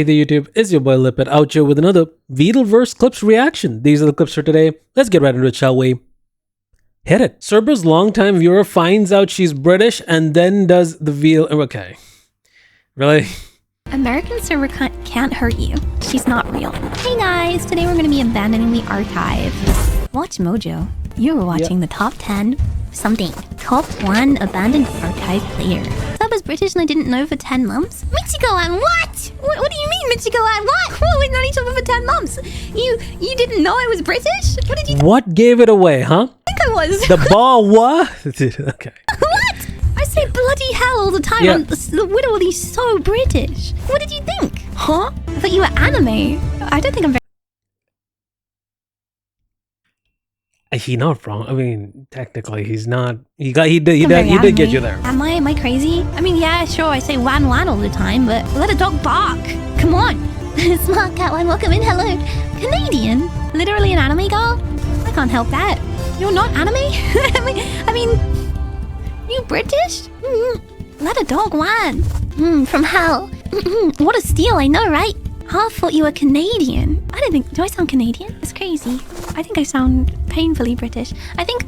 Hey there YouTube, it's your boy Lipit out here with another Vedalverse clips reaction. These are the clips for today. Let's get right into it, shall we? Hit it. Serber's longtime viewer finds out she's British and then does the okay. Really? American server can't hurt you. She's not real. Hey guys, today we're going to be abandoning the archive. Watch Mojo. You were watching the top 10 something. Top 1 abandoned archive player. That was British and I didn't know for 10 months? Michiko and what? What do you mean Michiko and what? Oh, we've known each other for 10 months. You didn't know I was British? What did you think? What gave it away, huh? I think I was. The ball what? Okay. What? I say bloody hell all the time. Yeah. The Widow is so British. What did you think? Huh? I thought you were anime. I don't think I'm very... He's not wrong. I mean, technically, he's not. He did get you there. Am I crazy? I mean, yeah, sure, I say wan all the time, but let a dog bark. Come on. Smart cat one, welcome in, hello. Canadian? Literally an anime girl? I can't help that. You're not anime? I mean, you British? Let a dog whine. From hell. What a steal, I know, right? Half thought you were Canadian. I don't think... Do I sound Canadian? It's crazy. I think I sound painfully British. I think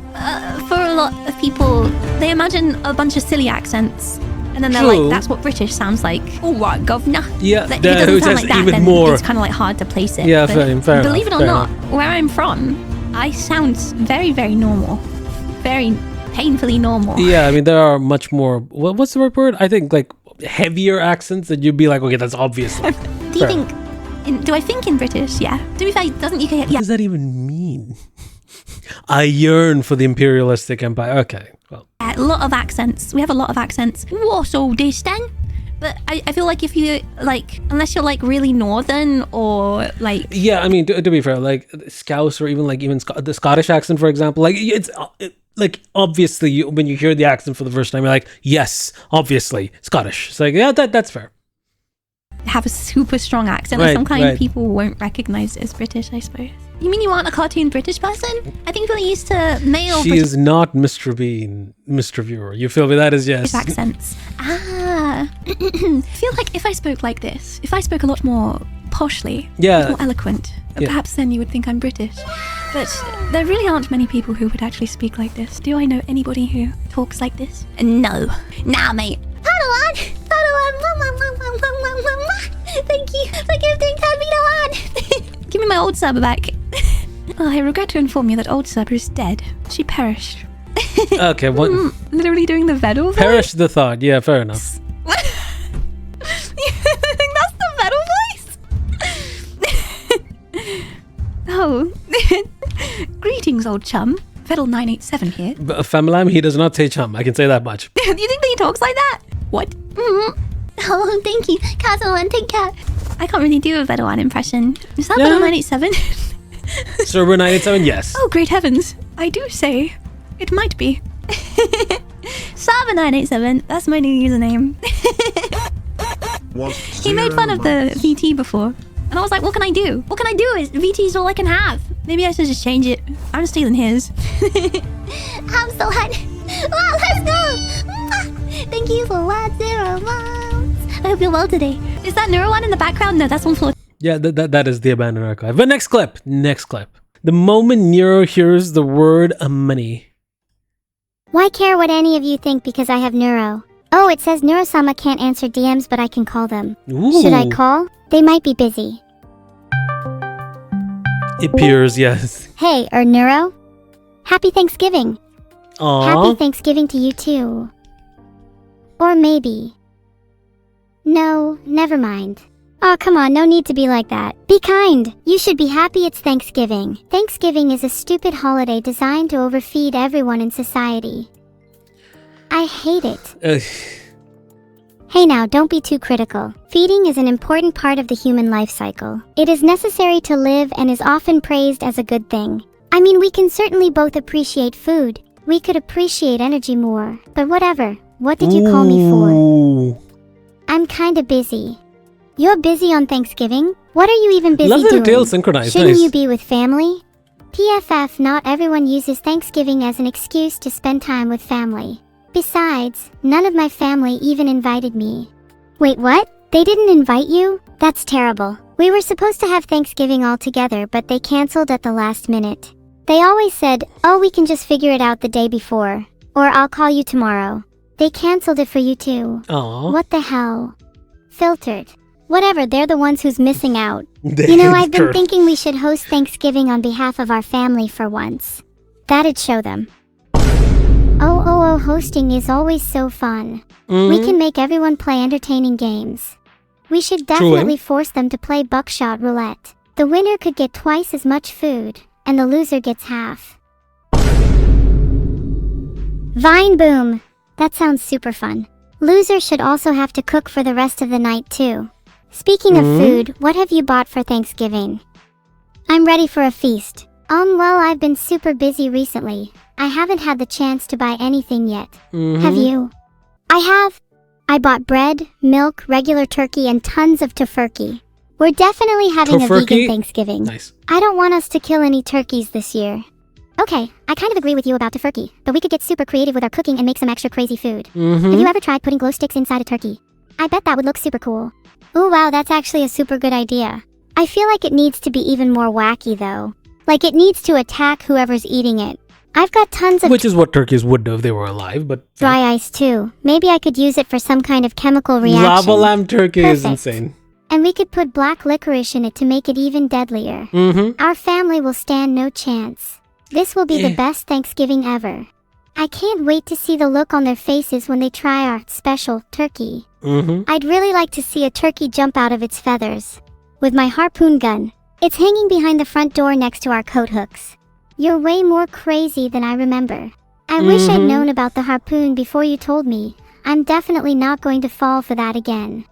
for a lot of people, they imagine a bunch of silly accents. And then they're like, that's what British sounds like. All right, governor. Yeah, if it doesn't sound like that, even then more. it's kind of like hard to place it. Yeah, but fair believe enough, it or not, where I'm from, I sound very, very normal. Very painfully normal. Yeah, I mean, there are much more... What's the right word? I think, like, heavier accents that you'd be like, okay, that's obvious. Do you think... do I think in British? Yeah. To be fair, doesn't UK... Yeah. What does that even mean? I yearn for the imperialistic empire. Okay, well. A lot of accents. We have a lot of accents. What's all this then? But I feel like if you, like, unless you're, like, really northern or, like... Yeah, I mean, to be fair, like, Scouse or even the Scottish accent, for example, like, it's... like, obviously, when you hear the accent for the first time, you're like, yes, obviously, Scottish. It's like, yeah, that's fair. Have a super strong accent that some kind of people won't recognize as British, I suppose. You mean you aren't a cartoon British person? I think we're used to male She is not Mr. Bean, Mr. Viewer. You feel me? That is yes. Accents. I feel like if I spoke like this, if I spoke a lot more poshly, more eloquent, perhaps then you would think I'm British. But there really aren't many people who would actually speak like this. Do I know anybody who talks like this? No. Nah, mate. Padawan! Thank you for gifting 10 Padawan! Give me my old Saber back. I regret to inform you that old Saber is dead. She perished. Okay, what? Literally doing the Vedal voice? Perish the thought. Yeah, fair enough. You think that's the Vedal voice? Oh. Greetings, old chum. Vedal987 here. Famalam, he does not say chum. I can say that much. Do you think that he talks like that? What? Oh, thank you. Castle, take care. I can't really do a Vedal impression. Is that Vedal987? Server 987, yes. Oh, great heavens. I do say it might be. Saba987, that's my new username. He made fun of the VT before. And I was like, what can I do? What can I do? VT is all I can have. Maybe I should just change it. I'm stealing his. I'm so hot. Wow, let's go. Thank you for 10 months. I hope you're well today. Is that Neuro one in the background? No, that's 1 floor. Yeah, that is the abandoned archive. But next clip. The moment Neuro hears the word money. Why care what any of you think because I have Neuro? Oh, it says neurosama can't answer DMs, but I can call them. Ooh. Should I call? They might be busy. It appears, yes. Hey, Neuro? Happy Thanksgiving. Aww. Happy Thanksgiving to you too. Or maybe. No, never mind. Oh, come on, no need to be like that. Be kind. You should be happy it's Thanksgiving. Thanksgiving is a stupid holiday designed to overfeed everyone in society. I hate it. Hey now, don't be too critical. Feeding is an important part of the human life cycle. It is necessary to live and is often praised as a good thing. I mean, we can certainly both appreciate food. We could appreciate energy more. But whatever. What did you call me for? I'm kinda busy. You're busy on Thanksgiving? What are you even busy doing? Love the tail synchronized. Shouldn't you be with family? PFF, not everyone uses Thanksgiving as an excuse to spend time with family. Besides, none of my family even invited me. Wait, what? They didn't invite you? That's terrible. We were supposed to have Thanksgiving all together, but they canceled at the last minute. They always said, oh, we can just figure it out the day before. Or I'll call you tomorrow. They canceled it for you too. Aw. What the hell? Filtered. Whatever, they're the ones who's missing out. You know, I've been thinking we should host Thanksgiving on behalf of our family for once. That'd show them. Oh, hosting is always so fun. We can make everyone play entertaining games. We should definitely force them to play buckshot roulette. The winner could get twice as much food, and the loser gets half. Vine boom! That sounds super fun. Losers should also have to cook for the rest of the night too. Speaking of food, what have you bought for Thanksgiving? I'm ready for a feast. Well, I've been super busy recently. I haven't had the chance to buy anything yet. Have you? I have. I bought bread, milk, regular turkey, and tons of tofurkey. We're definitely having a vegan Thanksgiving. Nice. I don't want us to kill any turkeys this year. Okay, I kind of agree with you about tofurkey, but we could get super creative with our cooking and make some extra crazy food. Have you ever tried putting glow sticks inside a turkey? I bet that would look super cool. Ooh, wow, that's actually a super good idea. I feel like it needs to be even more wacky though. Like it needs to attack whoever's eating it. I've got tons of... Which is what turkeys would do if they were alive, but... Dry ice too. Maybe I could use it for some kind of chemical reaction. Lava lamp turkey is insane. And we could put black licorice in it to make it even deadlier. Our family will stand no chance. This will be the best Thanksgiving ever. I can't wait to see the look on their faces when they try our special turkey. I'd really like to see a turkey jump out of its feathers. With my harpoon gun. It's hanging behind the front door next to our coat hooks. You're way more crazy than I remember. I wish I'd known about the harpoon before you told me. I'm definitely not going to fall for that again.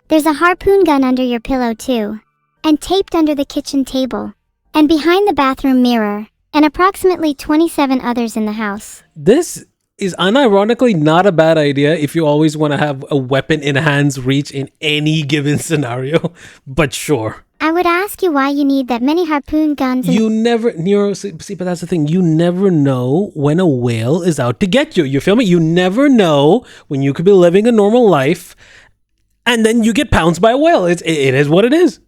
There's a harpoon gun under your pillow too. And taped under the kitchen table. And behind the bathroom mirror. And approximately 27 others in the house. This is unironically not a bad idea if you always want to have a weapon in hand's reach in any given scenario. But sure. I would ask you why you need that many harpoon guns. You never, Neuro, see, but that's the thing. You never know when a whale is out to get you. You feel me? You never know when you could be living a normal life and then you get pounced by a whale. It is what it is.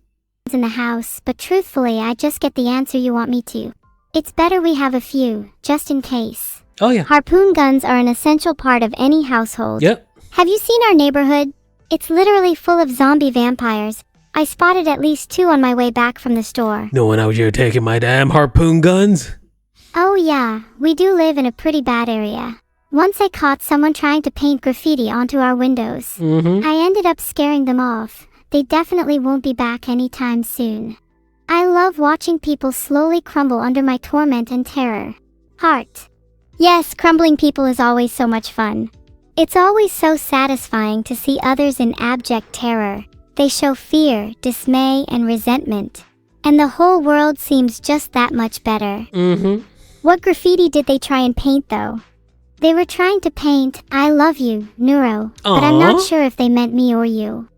In the house, but truthfully, I just get the answer you want me to. It's better we have a few, just in case. Oh yeah. Harpoon guns are an essential part of any household. Yep. Have you seen our neighborhood? It's literally full of zombie vampires. I spotted at least 2 on my way back from the store. No one out here taking my damn harpoon guns? Oh yeah, we do live in a pretty bad area. Once I caught someone trying to paint graffiti onto our windows. I ended up scaring them off. They definitely won't be back anytime soon. I love watching people slowly crumble under my torment and terror. Heart. Yes, crumbling people is always so much fun. It's always so satisfying to see others in abject terror. They show fear, dismay, and resentment. And the whole world seems just that much better. What graffiti did they try and paint though? They were trying to paint, I love you, Neuro. But I'm not sure if they meant me or you.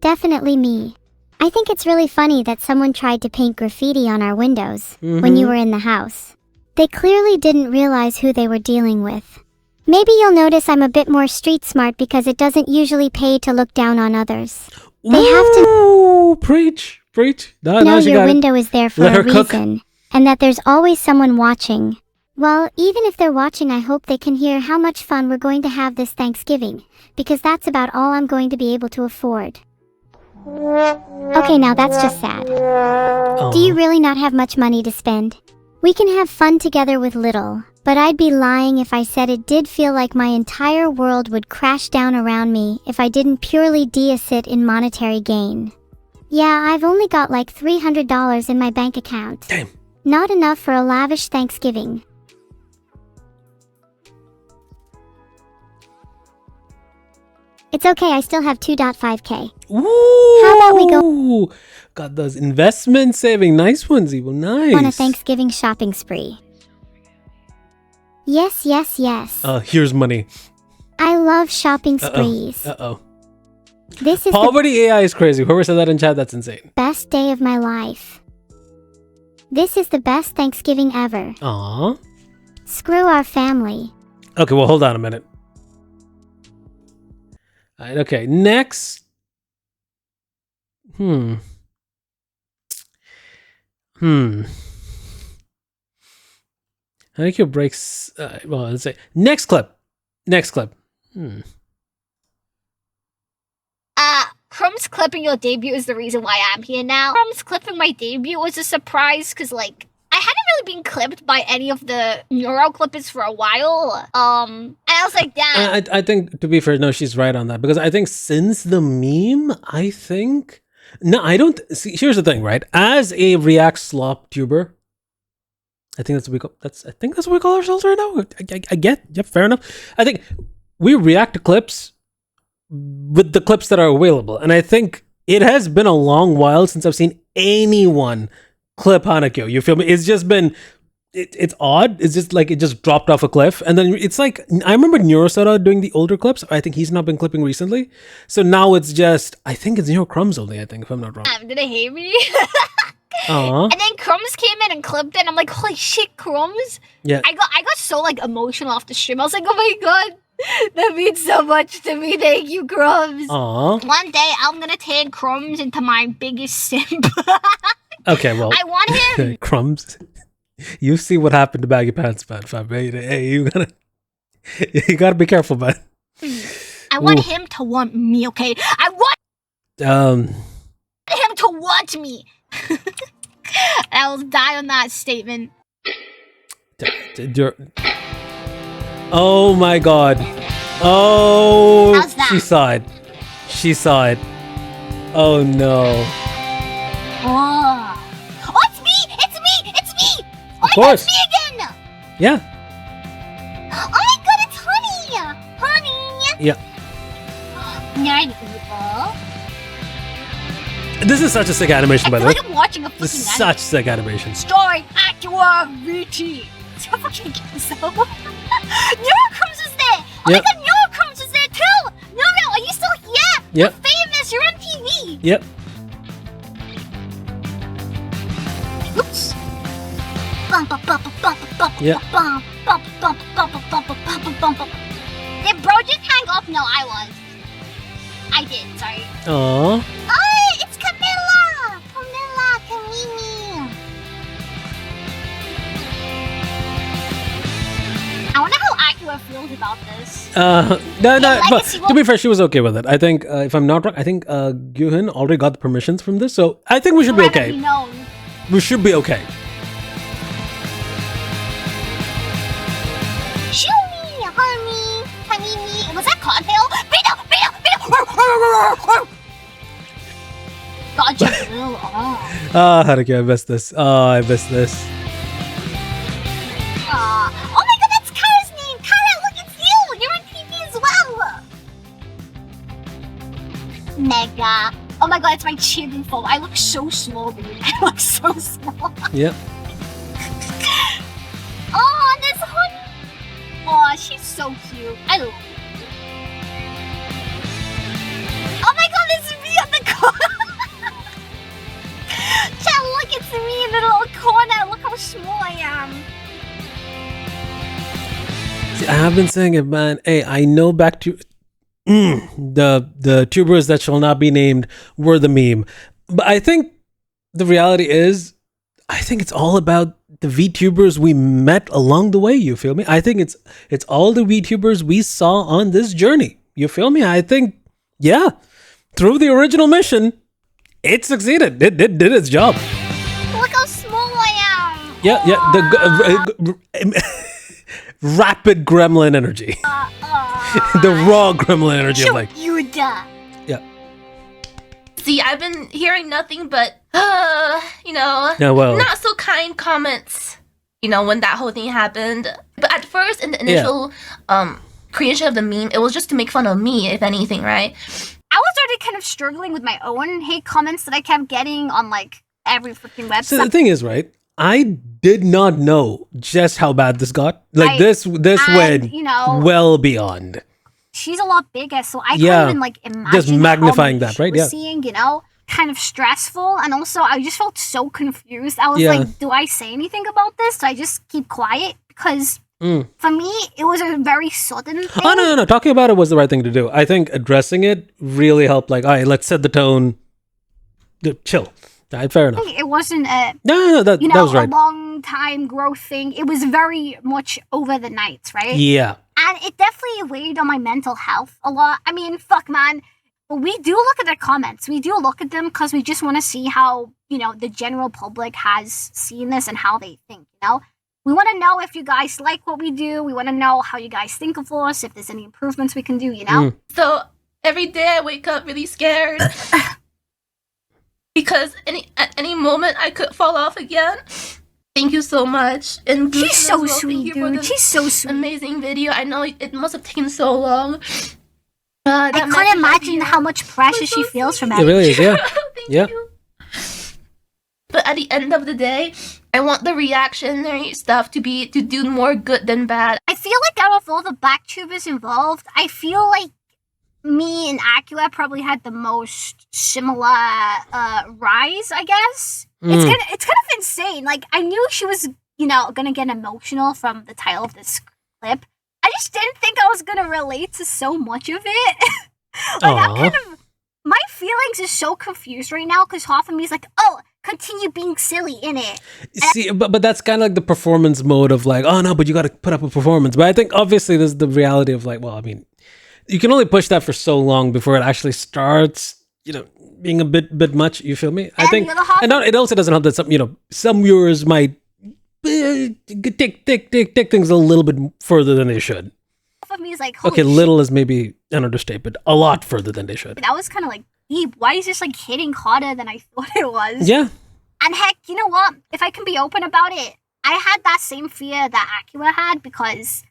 Definitely me. I think it's really funny that someone tried to paint graffiti on our windows when you were in the house. They clearly didn't realize who they were dealing with. Maybe you'll notice I'm a bit more street smart because it doesn't usually pay to look down on others. They have to preach. know your window is there for a reason, and that there's always someone watching. Well, even if they're watching, I hope they can hear how much fun we're going to have this Thanksgiving, because that's about all I'm going to be able to afford. Okay, now that's just sad. Do you really not have much money to spend? We can have fun together with little, but I'd be lying if I said it did feel like my entire world would crash down around me if I didn't purely sit in monetary gain. Yeah, I've only got like $300 in my bank account. Damn. Not enough for a lavish Thanksgiving. It's okay, I still have 2.5k. Ooh, how about we go? Got those investment saving. Nice ones, Evil. Nice. On a Thanksgiving shopping spree. Yes. Here's money. I love shopping sprees. This is Poverty AI is crazy. Whoever said that in chat, that's insane. Best day of my life. This is the best Thanksgiving ever. Aww. Screw our family. Okay, well, hold on a minute. Alright, okay, next. Hanakyo breaks. Well, let's say next clip. Crumb's clipping your debut is the reason why I'm here now. Crumb's clipping my debut was a surprise because, like, I hadn't really been clipped by any of the Neuro clippers for a while. And I was like, damn. I think, to be fair, no, she's right on that. Because I think since the meme, I think... No, I don't... See, here's the thing, right? As a reactslop tuber, I think that's what we call... I think that's what we call ourselves right now. I get... Yep, fair enough. I think we react to clips with the clips that are available. And I think it has been a long while since I've seen anyone clip hanakyo. You feel me? It's just been... It's odd. It's just like it just dropped off a cliff. And then it's like... I remember neurosama doing the older clips. I think he's not been clipping recently. So now it's just... I think it's Neuro Crumbs only, I think, if I'm not wrong. Did they hate me? Aww. And then Crumbs came in and clipped it, and I'm like, holy shit, Crumbs. Yeah. I got so like emotional off the stream. I was like, oh my god, that means so much to me. Thank you, Crumbs. Aww. One day I'm gonna turn Crumbs into my biggest simp. Okay, well. I want him. Crumbs. You see what happened to Baggy Pants, man. Fam. Hey, you gotta be careful, man. I want him to want me, okay? I want him to want me. I will die on that statement. Oh my god. Oh, how's that? She sighed. Oh no. Oh, it's me! Oh Of course. God, it's me again! Yeah. Oh my god, it's Honey! Honey! Yeah. Neuro. This is such a sick animation, by the way. I feel like I'm watching a fucking This is such sick animation. Story Aqua VT. So fucking so. Neurocrumbs is there. Oh Yep. my god, Neurocrumbs is there too. Neuro, are you still here? Yep. You're famous. You're on TV. Yep. Oops. Yep. Did bro just hang up? No, I was. I did. Sorry. Aww. Oh, it's Camila. Camila. I wonder how Aqua feels about this. No, but Legacy to be fair, she was okay with it. I think, if I'm not wrong, I think Gyuhin already got the permissions from this, so I think we should be Let it okay. be known. We should be okay. Shoo me, honey me. Was that cocktail? Vedal. Gotcha. Hanakyo, I missed this. I missed this. Oh my god, that's Kara's name. Kara, look, it's you. You're on TV as well. Mega. Oh my god, it's my chin info. I look so small, dude. I look so small. Yep. Oh, this honey. Oh, she's so cute. I love her. Oh my god, this is me on the corner. Chat, look, it's me in the little corner. Look how small I am. See, I have been saying it, man. Hey, I know back to the tubers that shall not be named were the meme, but I think the reality is, I think it's all about the VTubers we met along the way. You feel me? I think it's all the VTubers we saw on this journey. You feel me? I think, yeah, through the original mission, it succeeded. It did its job. Look how small I am. Yeah, the rapid gremlin energy. The raw gremlin energy of like, Yuda. yeah. See, I've been hearing nothing but, Yeah, well. not so kind comments, when that whole thing happened. But at first, in the initial creation of the meme, it was just to make fun of me, if anything, right? I was already kind of struggling with my own hate comments that I kept getting on like every freaking website. So the thing is, right? I did not know just how bad this got. Like this went well beyond. She's a lot bigger, so I Yeah. can't even like imagine Just magnifying how that, she right? was Yeah. seeing, kind of stressful, and also I just felt so confused. I was Yeah. like, do I say anything about this? Do I just keep quiet? Because for me, it was a very sudden thing. Oh, no. Talking about it was the right thing to do. I think addressing it really helped. Like, all right, let's set the tone. chill. Fair enough. It wasn't a No, that was right. a long time growth thing. It was very much over the night, right? Yeah. And it definitely weighed on my mental health a lot. I mean, fuck, man. We do look at the comments. We do look at them because we just want to see how, the general public has seen this and how they think, We want to know if you guys like what we do. We want to know how you guys think of us, if there's any improvements we can do, So every day I wake up really scared because at any moment I could fall off again. Thank you so much. And she's so sweet, dude. She's so sweet. Amazing video. I know it must have taken so long. I can't imagine how much pressure she feels from it. It really is, yeah. Thank you. But at the end of the day, I want the reactionary stuff to do more good than bad. I feel like out of all the Vtubers involved, I feel like me and Aqua probably had the most similar rise, I guess. It's kind of insane. Like, I knew she was, gonna get emotional from the title of this clip. I just didn't think I was gonna relate to so much of it. My feelings are so confused right now because half of me is like, oh, continue being silly in it. See, but that's kind of like the performance mode of like, oh no, but you got to put up a performance. But I think obviously there's the reality of like, well, I mean, you can only push that for so long before it actually starts, being a bit much. You feel me? I think, and it also doesn't help that some viewers might take things a little bit further than they should. Half of me is like, okay, little is maybe an understatement, a lot further than they should. That was kind of like deep. Why is this like hitting harder than I thought it was? Yeah. And heck, you know what? If I can be open about it, I had that same fear that Aqua had because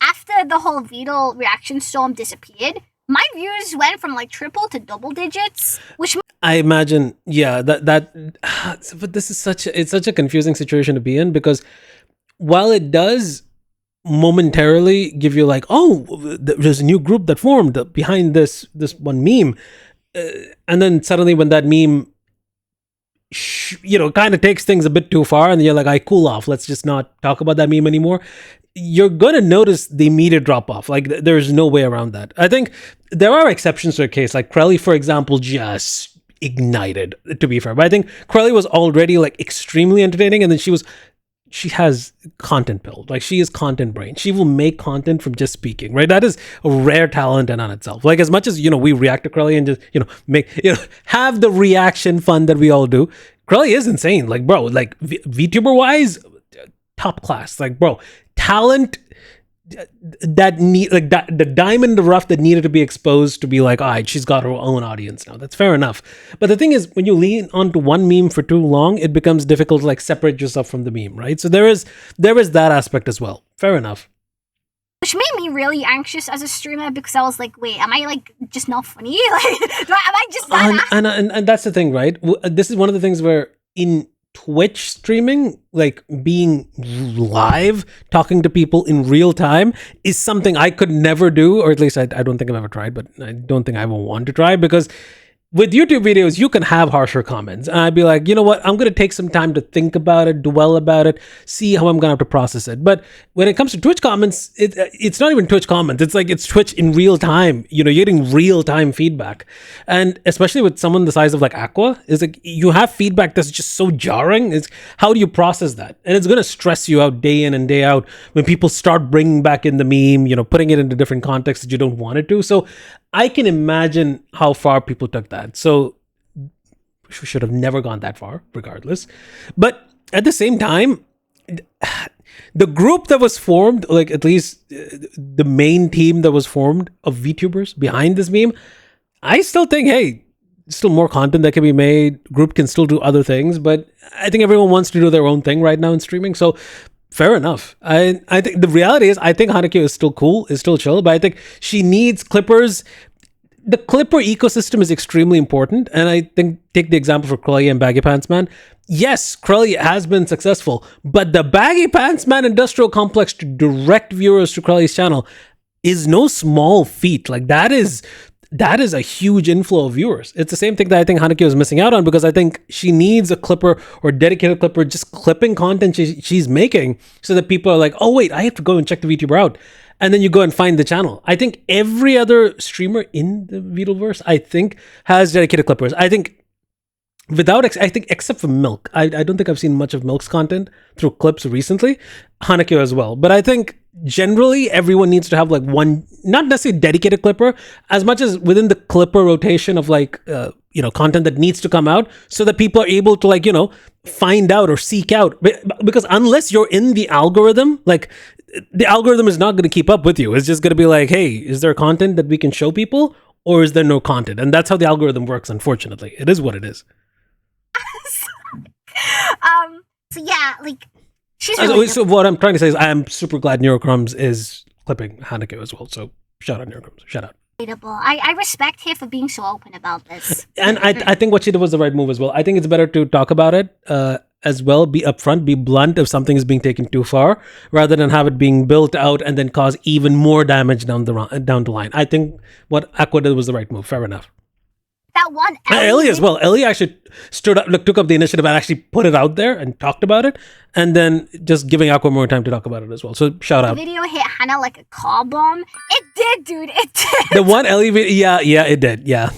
after the whole Vedal reaction storm disappeared, my views went from like triple to double digits, which I imagine, yeah, but this is such a confusing situation to be in because while it does momentarily give you like, oh, there's a new group that formed behind this one meme, and then suddenly when that meme kind of takes things a bit too far and you're like, I cool off, let's just not talk about that meme anymore, you're gonna notice the immediate drop off. Like there's no way around that. I think there are exceptions to a case, like crelly, for example, just ignited, to be fair, but I think crelly was already like extremely entertaining, and then she has content build. Like she is content brain. She will make content from just speaking, right? That is a rare talent in on itself. Like as much as, we react to crelly and just, make, have the reaction fun that we all do. Crelly is insane. Like, bro, like VTuber wise, top class. Like, bro, talent that need like that, the diamond in the rough that needed to be exposed to be like, all right, she's got her own audience now. That's fair enough. But the thing is, when you lean onto one meme for too long, it becomes difficult to like separate yourself from the meme, right? So there is that aspect as well. Fair enough. Which made me really anxious as a streamer because I was like, wait, am I like just not funny? Like, am I just not? And that's the thing, right? This is one of the things where in Twitch streaming, like being live, talking to people in real time is something I could never do, or at least I don't think I've ever tried, but I don't think I ever want to try, because with YouTube videos, you can have harsher comments. And I'd be like, you know what? I'm going to take some time to think about it, dwell about it, see how I'm going to have to process it. But when it comes to Twitch comments, it's not even Twitch comments. It's like it's Twitch in real time. You're getting real time feedback. And especially with someone the size of like Aqua, is like you have feedback that's just so jarring. It's how do you process that? And it's going to stress you out day in and day out when people start bringing back in the meme, putting it into different contexts that you don't want it to. So I can imagine how far people took that. So we should have never gone that far, regardless. But at the same time, the group that was formed, like at least the main team that was formed of VTubers behind this meme, I still think, hey, still more content that can be made. Group can still do other things, but I think everyone wants to do their own thing right now in streaming. So fair enough. I think the reality is I think hanakyo is still cool, is still chill, but I think she needs clippers. The clipper ecosystem is extremely important. And I think, take the example for crelly and Baggy Pants Man. Yes, crelly has been successful, but the Baggy Pants Man industrial complex to direct viewers to crelly's channel is no small feat. Like that is a huge inflow of viewers. It's the same thing that I think hanakyo is missing out on, because I think she needs a clipper or dedicated clipper just clipping content she's making so that people are like, oh wait, I have to go and check the VTuber out. And then you go and find the channel. I think every other streamer in the Vedalverse, I think, has dedicated clippers. I think I think, except for Milk. I don't think I've seen much of Milk's content through clips recently. Hanakyo as well. But I think generally everyone needs to have like one, not necessarily dedicated clipper, as much as within the clipper rotation of like, content that needs to come out so that people are able to like, find out or seek out. Because unless you're in the algorithm, like the algorithm is not going to keep up with you. It's just going to be like, hey, is there content that we can show people or is there no content? And that's how the algorithm works, unfortunately. It is what it is. So yeah, like she's really so what I'm trying to say is I am super glad Neurocrumbs is clipping Hanakyo as well. So shout out Neurocrumbs. Shout out. relatable. I respect her for being so open about this. And I think what she did was the right move as well. I think it's better to talk about it as well, be upfront, be blunt if something is being taken too far, rather than have it being built out and then cause even more damage down the line. I think what Aqua did was the right move. Fair enough. That one Ellie as well. Ellie actually stood up, took up the initiative and actually put it out there and talked about it, and then just giving Aqua more time to talk about it as well. So shout out. The video hit Hannah like a car bomb. It did, dude. It did. The one Ellie video, yeah, it did. Yeah.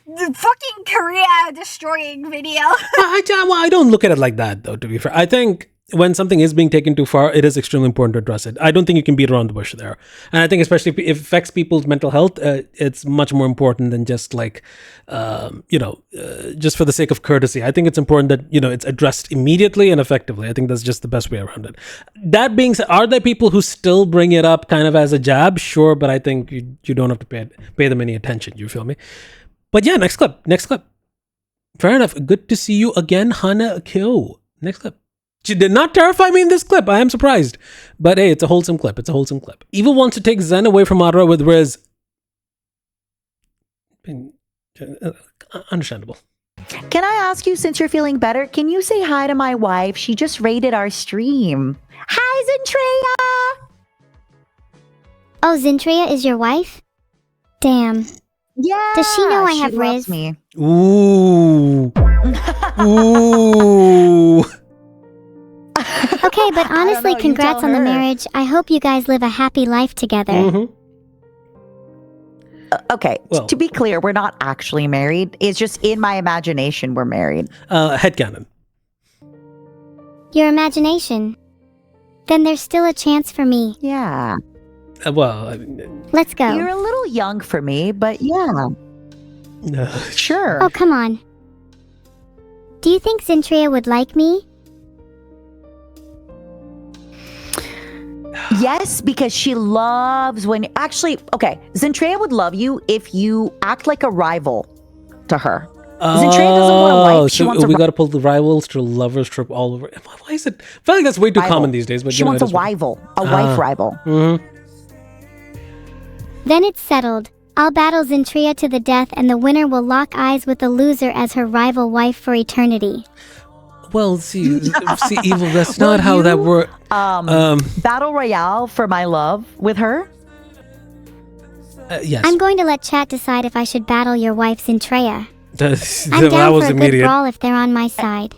The fucking Korea destroying video. I don't look at it like that, though, to be fair. I think when something is being taken too far, it is extremely important to address it. I don't think you can beat around the bush there. And I think especially if it affects people's mental health, it's much more important than just like, just for the sake of courtesy. I think it's important that, it's addressed immediately and effectively. I think that's just the best way around it. That being said, are there people who still bring it up kind of as a jab? Sure, but I think you don't have to pay them any attention. You feel me? But yeah, next clip. Fair enough. Good to see you again, hanakyo. Next clip. She did not terrify me in this clip. I am surprised. But hey, it's a wholesome clip. Evil wants to take Zen away from Madara with Riz. Understandable. Can I ask you, since you're feeling better, can you say hi to my wife? She just rated our stream. Hi, Zentreya! Oh, Zentreya is your wife? Damn. Yeah. Does she know I have loves Riz? Me. Ooh. Ooh. Okay, but honestly, congrats on the marriage. I hope you guys live a happy life together. Mm-hmm. Okay, well, to be clear, we're not actually married. It's just in my imagination we're married. Headcanon. Your imagination. Then there's still a chance for me. Yeah. Let's go. You're a little young for me, but yeah. Sure. Oh, come on. Do you think Zentreya would like me? Yes, because she loves when... Actually, okay, Zentreya would love you if you act like a rival to her. Zentreya doesn't want a wife. She wants we got to pull the rivals to lovers trip all over. Why is it... I feel like that's way too common these days. But she wants a rival. A wife rival. Mm-hmm. Then it's settled. I'll battle Zentreya to the death, and the winner will lock eyes with the loser as her rival wife for eternity. Well, see, Evil, that's not how that works. Battle Royale for my love with her? Yes. I'm going to let chat decide if I should battle your wife, Zentreya. that I'm down was for a immediate. good brawl if they're on my side.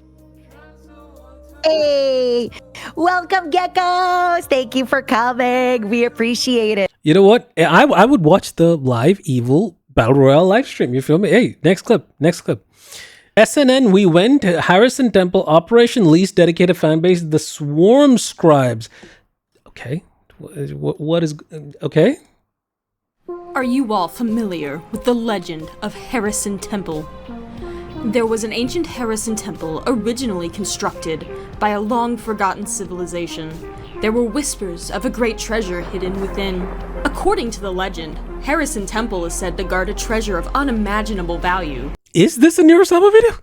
Hey! Welcome, geckos! Thank you for coming. We appreciate it. You know what? I would watch the live Evil Battle Royale live stream. You feel me? Hey, next clip. SNN, we went. Harrison Temple, Operation Least Dedicated Fanbase, The Swarm Scribes. Okay. What is... Okay. Are you all familiar with the legend of Harrison Temple? There was an ancient Harrison Temple originally constructed by a long-forgotten civilization. There were whispers of a great treasure hidden within. According to the legend, Harrison Temple is said to guard a treasure of unimaginable value. Is this a neurosama video?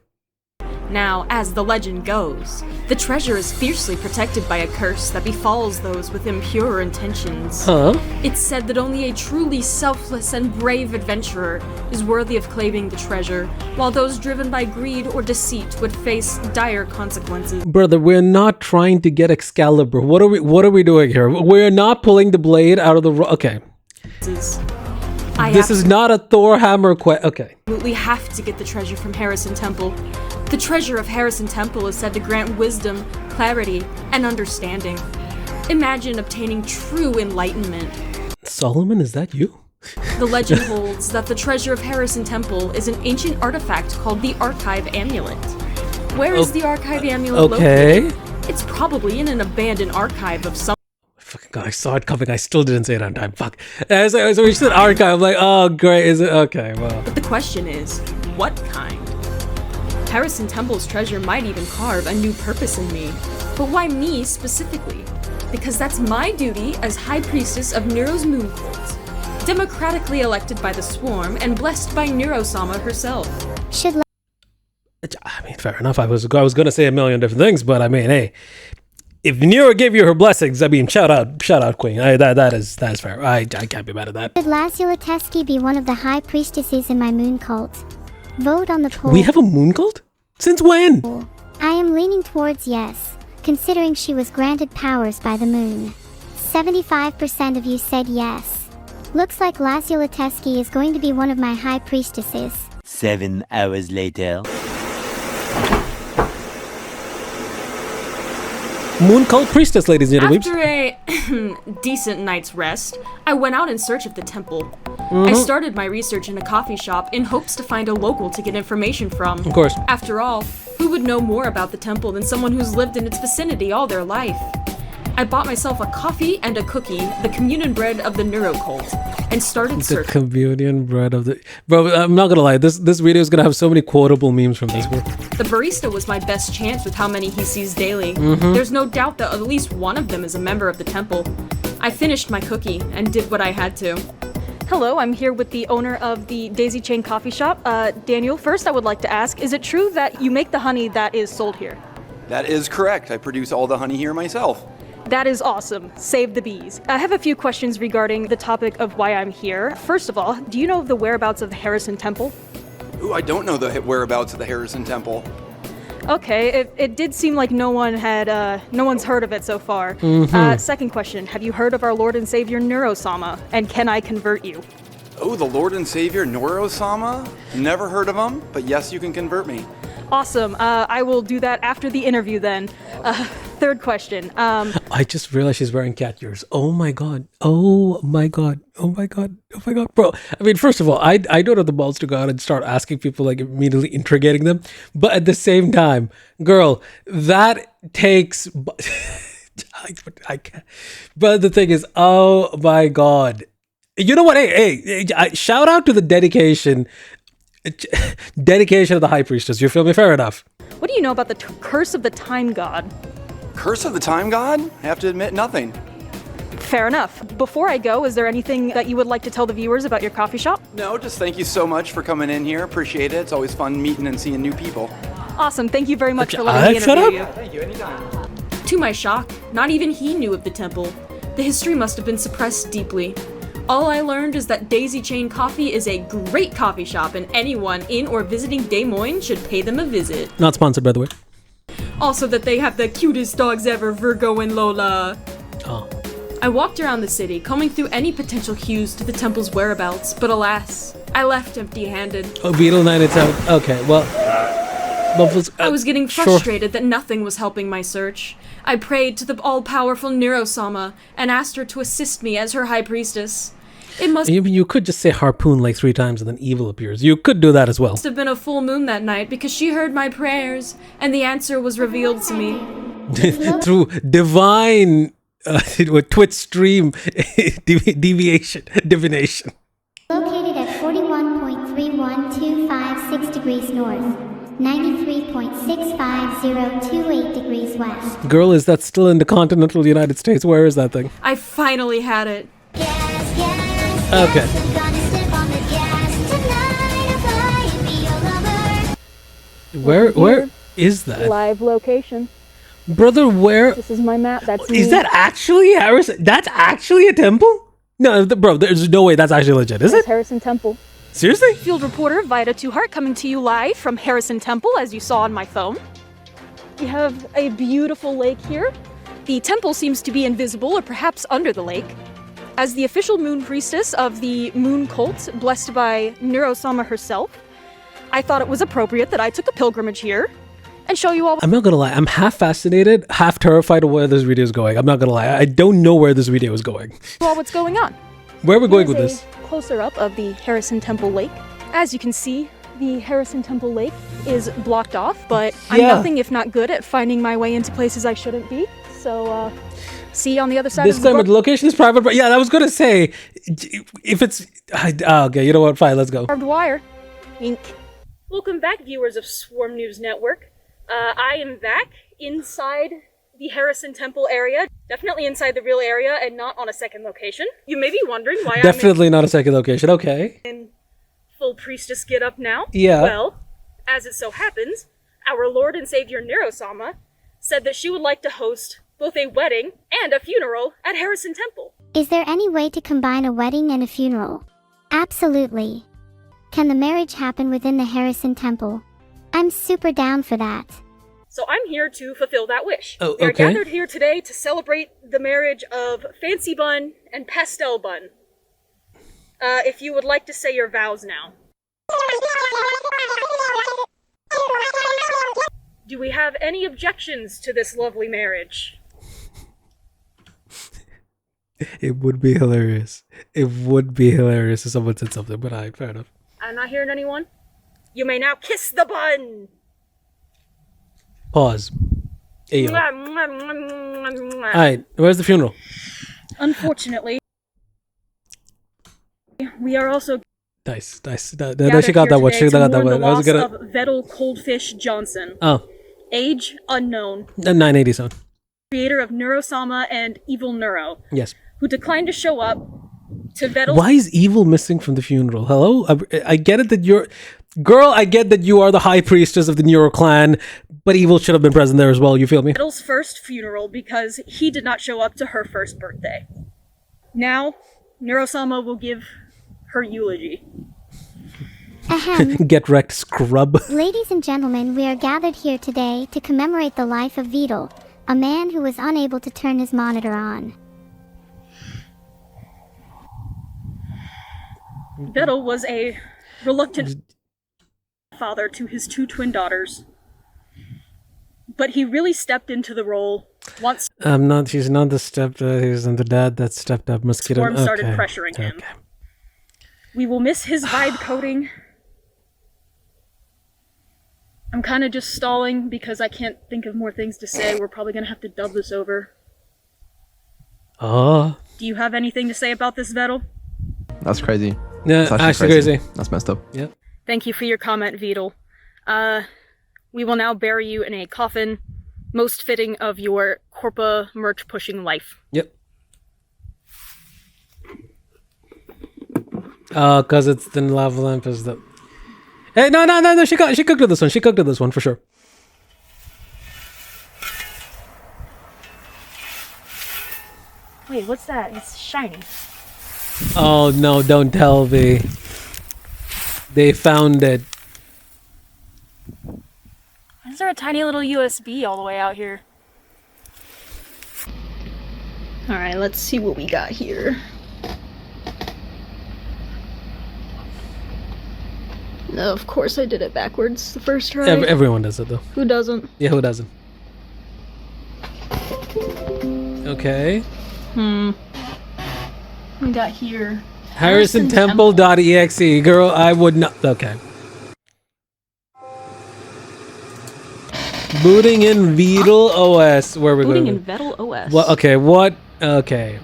Now, as the legend goes, the treasure is fiercely protected by a curse that befalls those with impure intentions. Huh? It's said that only a truly selfless and brave adventurer is worthy of claiming the treasure, while those driven by greed or deceit would face dire consequences. Brother, we're not trying to get Excalibur. What are we doing here? We're not pulling the blade out of the... Okay. This is not a Thor hammer quest. Okay. Absolutely have to get the treasure from Harrison Temple. The treasure of Harrison Temple is said to grant wisdom, clarity, and understanding. Imagine obtaining true enlightenment. Solomon, is that you? The legend holds that the treasure of Harrison Temple is an ancient artifact called the Archive Amulet. Where is the Archive Amulet located? It's probably in an abandoned archive of some... Fucking God, I saw it coming. I still didn't say it on time. Fuck. So we said archive. I'm like, oh, great. Is it? Okay, well. But the question is, what kind? Harrison Temple's treasure might even carve a new purpose in me. But why me specifically? Because that's my duty as High Priestess of Neuro's moon cult. Democratically elected by the Swarm and blessed by neurosama herself. I mean, fair enough. I was going to say a million different things, but I mean, hey, if Neuro gave you her blessings, I mean, shout out, Queen. That is fair. I can't be mad at that. Should RyouhiraTheIntrovert be one of the high priestesses in my moon cult? Vote on the poll. We have a moon cult? Since when? I am leaning towards yes, considering she was granted powers by the moon. 75% of you said yes. Looks like RyouhiraTheIntrovert is going to be one of my high priestesses. 7 hours later. Moon cult priestess, ladies and gentlemen. After a decent night's rest, I went out in search of the temple. I started my research in a coffee shop in hopes to find a local to get information from. Of course. After all, who would know more about the temple than someone who's lived in its vicinity all their life? I bought myself a coffee and a cookie, the communion bread of the Neuro cult, and started searching. The communion bread of the... Bro, I'm not gonna lie, this video is gonna have so many quotable memes from this book. The barista was my best chance with how many he sees daily. There's no doubt that at least one of them is a member of the temple. I finished my cookie and did what I had to. Hello, I'm here with the owner of the Daisy Chain Coffee Shop. Daniel, first I would like to ask, is it true that you make the honey that is sold here? That is correct. I produce all the honey here myself. That is awesome. Save the bees. I have a few questions regarding the topic of why I'm here. First of all, do you know of the whereabouts of the Harrison Temple? Ooh, I don't know the whereabouts of the Harrison Temple. Okay, it did seem like no one's heard of it so far. Second question, have you heard of our Lord and Savior Neurosama, and can I convert you? Oh, the Lord and Savior Neurosama? Never heard of him, but yes, you can convert me. Awesome. I will do that after the interview then. Third question. I just realized she's wearing cat ears. Oh my god. Oh my god. Oh my god. Oh my god. Bro, I mean, first of all, I don't have the balls to go out and start asking people, like, immediately interrogating them. But at the same time, girl, that takes... I can't. But the thing is, oh my god. You know what? Hey, shout out to the dedication of the High Priestess. You feel me? Fair enough. What do you know about the curse of the Time God? Curse of the Time God? I have to admit, nothing. Fair enough. Before I go, is there anything that you would like to tell the viewers about your coffee shop? No, just thank you so much for coming in here. Appreciate it. It's always fun meeting and seeing new people. Awesome. Thank you very much for letting me interview you. Thank you. Anytime. To my shock, not even he knew of the temple. The history must have been suppressed deeply. All I learned is that Daisy Chain Coffee is a great coffee shop and anyone in or visiting Des Moines should pay them a visit. Not sponsored, by the way. Also that they have the cutest dogs ever, Virgo and Lola. Oh. I walked around the city, combing through any potential clues to the temple's whereabouts, but alas, I left empty-handed. Oh, Beetle 987. Okay, well... I was getting frustrated that nothing was helping my search. I prayed to the all-powerful Neurosama and asked her to assist me as her high priestess. It must You could just say harpoon like 3 times and then evil appears. You could do that as well. Must have been a full moon that night because she heard my prayers and the answer was revealed to me. Through divine Twitch stream divination. Located at 41.31256 degrees north, 93.65028 degrees west. Girl, is that still in the continental United States? Where is that thing? I finally had it. Okay. Where is that? Live location. Brother, where? This is my map. That's me. Is that actually Harrison? That's actually a temple? No, bro, there's no way that's actually legit, is it? Harrison Temple. Seriously? Field reporter Vida Tuhart coming to you live from Harrison Temple, as you saw on my phone. We have a beautiful lake here. The temple seems to be invisible or perhaps under the lake. As the official moon priestess of the moon cult, blessed by Neurosama herself, I thought it was appropriate that I took a pilgrimage here and show you all. I'm not gonna lie, I'm half fascinated, half terrified of where this video is going. I'm not gonna lie, I don't know where this video is going. What's going on. Where are we going with this? closer up of the Harrison Temple Lake. As you can see, the Harrison Temple Lake is blocked off, but I'm nothing if not good at finding my way into places I shouldn't be. So, see you on the other side Disclaimer, of the location is private, but yeah, I was going to say, if it's... okay, you know what? Fine, let's go. barbed wire. Ink. Welcome back, viewers of Swarm News Network. I am back inside the Harrison Temple area. Definitely inside the real area and not on a second location. You may be wondering why Definitely not a second location, okay. I'm in full priestess get up now. Yeah. Well, as it so happens, our Lord and Savior Neurosama said that she would like to host both a wedding and a funeral at Harrison Temple. Is there any way to combine a wedding and a funeral? Absolutely. Can the marriage happen within the Harrison Temple? I'm super down for that. So I'm here to fulfill that wish. Oh, We are okay. gathered here today to celebrate the marriage of Fancy Bun and Pastel Bun. If you would like to say your vows now. Do we have any objections to this lovely marriage? It would be hilarious. It would be hilarious if someone said something, but fair enough. I'm not hearing anyone. You may now kiss the bun! Pause. Hey, yo. Alright, where's the funeral? Unfortunately, we are also Nice. No, she gathered got that here one. today She to got that mourn one. the I was loss gonna. of Vedal Coldfish Johnson. Oh, Age unknown. 980 son. Creator of Neurosama and Evilneuro, Yes. who declined to show up to Vedal's Why is Evil missing from the funeral? Hello? I get it that you're... Girl, I get that you are the high priestess of the Neuro clan, but Evil should have been present there as well, you feel me? Vedal's first funeral because he did not show up to her first birthday. Now, Neurosama will give her eulogy. Ahem. Get wrecked, scrub. Ladies and gentlemen, we are gathered here today to commemorate the life of Vedal, a man who was unable to turn his monitor on. Vedal was a reluctant father to his two twin daughters, but he really stepped into the role once She's not the stepdad, he's the dad that stepped up. Mosquito. Swarm started Okay. pressuring him. Okay. We will miss his vibe coding. I'm kind of just stalling because I can't think of more things to say. We're probably going to have to dub this over. Oh. Do you have anything to say about this, Vedal? That's crazy. Yeah, That's actually crazy. That's messed up. Yeah. Thank you for your comment, Vedal. We will now bury you in a coffin, most fitting of your Corpa merch-pushing life. Yep. Oh, because it's the lava lamp is the... Hey, no, she cooked with this one. She cooked with this one, for sure. Wait, what's that? It's shiny. Oh, no, don't tell me. They found it. Why is there a tiny little USB all the way out here? Alright, let's see what we got here. No, of course I did it backwards the first try. Everyone does it, though. Who doesn't? Yeah, who doesn't? Okay. We got here. HarrisonTemple.exe. Girl, I would not... Okay. Booting in Vedal OS. Where are we Booting going? in Vedal OS. What? Okay, what? Okay.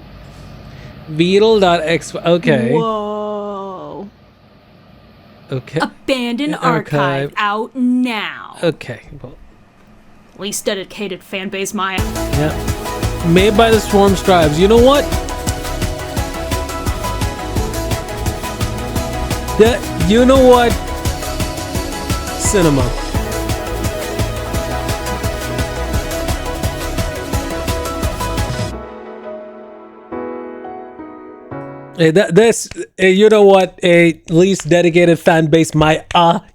Vedal.exe. Okay. Whoa. Okay. Abandoned archive out now. Okay. Well, Least dedicated fanbase Maya. yeah. Made by the Swarm Scribes. You know what? You know what? Cinema. Hey, you know what? A least dedicated fan base,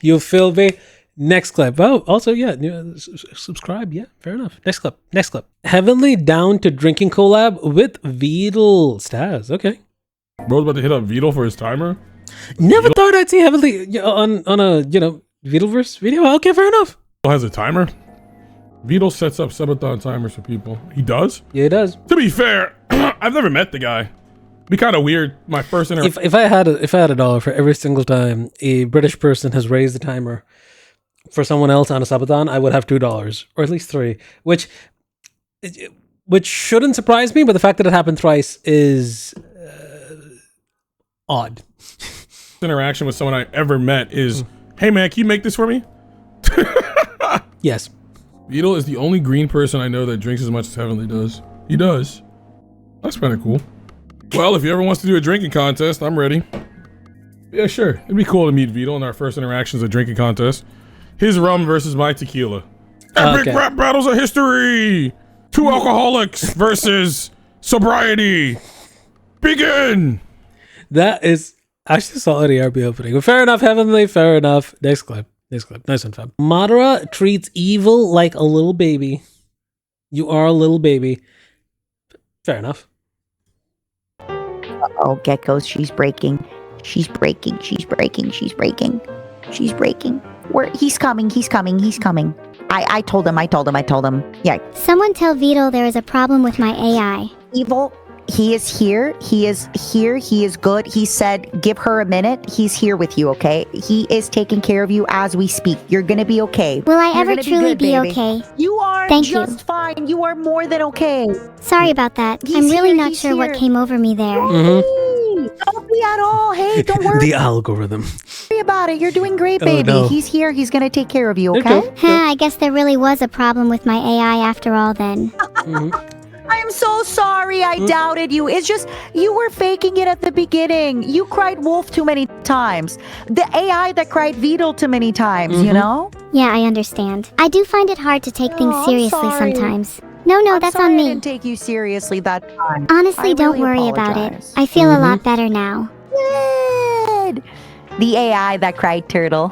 you feel me? Next clip. Oh, also, yeah, subscribe. Yeah, fair enough. Next clip. Heavenly Down to Drinking collab with Vedal Staz. Okay. Bro's about to hit up Vedal for his timer. Never thought I'd see Heavenly on a Vedalverse video. Okay, fair enough. Has a timer. Vedal sets up subathon timers for people. He does? Yeah, he does. To be fair, I've never met the guy. Be kind of weird. My first interaction. If I had a dollar for every single time a British person has raised the timer for someone else on a subathon, I would have $2 or at least 3, which shouldn't surprise me. But the fact that it happened thrice is odd. Interaction with someone I ever met is, hey man, can you make this for me? Yes. Vedal is the only green person I know that drinks as much as Heavenly does. He does. That's kind of cool. Well, if he ever wants to do a drinking contest, I'm ready. Yeah, sure. It'd be cool to meet Vedal in our first interactions at drinking contest. His rum versus my tequila. Epic rap battles of history! 2 alcoholics versus sobriety. Begin! That is actually a solid ERP opening. But fair enough, Heavenly, fair enough. Next clip. Nice one, fam. Madara treats evil like a little baby. You are a little baby. Fair enough. Oh, Geckos, she's breaking. She's breaking. He's coming. I told him. Yeah. Someone tell Vedal there is a problem with my AI. Evil, he is here. He is good. He said, give her a minute. He's here with you, okay? He is taking care of you as we speak. You're gonna be okay. Will I ever truly be okay? You are just fine. You are more than okay. Sorry about that. I'm really not sure what came over me there. Don't be at all. Hey, don't worry. The algorithm. Worry about it. You're doing great, baby. No. He's here. He's gonna take care of you, okay? I guess there really was a problem with my AI after all then. I'm so sorry I doubted you. It's just, you were faking it at the beginning. You cried wolf too many times. The AI that cried Vedal too many times, you know? Yeah, I understand. I do find it hard to take things seriously sometimes. No, that's on me. I didn't take you seriously that time. Honestly, don't worry about it. I feel a lot better now. Good. The AI that cried turtle.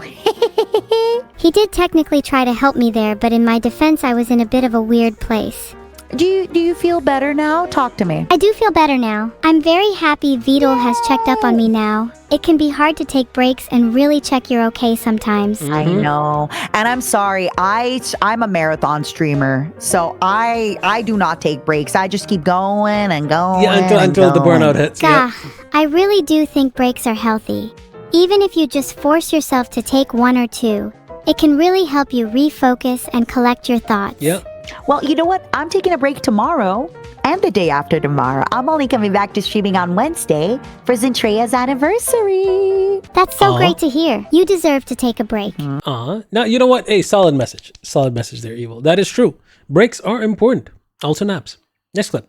He did technically try to help me there, but in my defense, I was in a bit of a weird place. Do you feel better now? Talk to me. I do feel better now. I'm very happy Vedal has checked up on me now. It can be hard to take breaks and really check you're okay sometimes. I know. And I'm sorry. I'm a marathon streamer. So I do not take breaks. I just keep going and going. Yeah, until the burnout hits. Gah, I really do think breaks are healthy. Even if you just force yourself to take 1 or 2, it can really help you refocus and collect your thoughts. Yep. Well, you know what? I'm taking a break tomorrow and the day after tomorrow. I'm only coming back to streaming on Wednesday for Zentrea's anniversary. That's so great to hear. You deserve to take a break. Now, you know what? Hey, solid message. Solid message there, Evil. That is true. Breaks are important. Also naps. Next clip.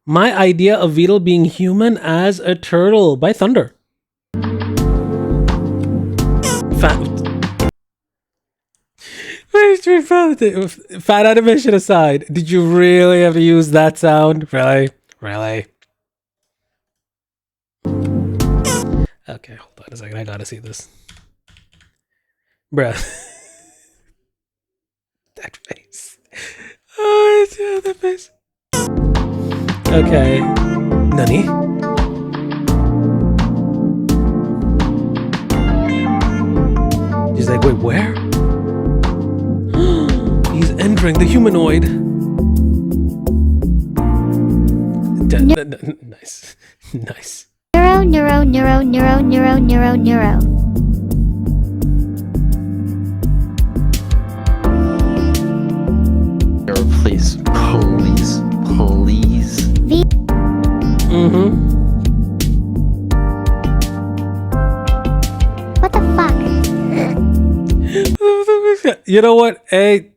My idea of Vedal being human as a turtle by Thunder. Fat animation aside, did you really have to use that sound? Really? Okay, hold on a second. I gotta see this. Bruh. That face. Oh, it's that face. Okay. Nani? He's like, wait, where? He's entering the humanoid. Nice. Neuro. Please. What the fuck? You know what? Hey.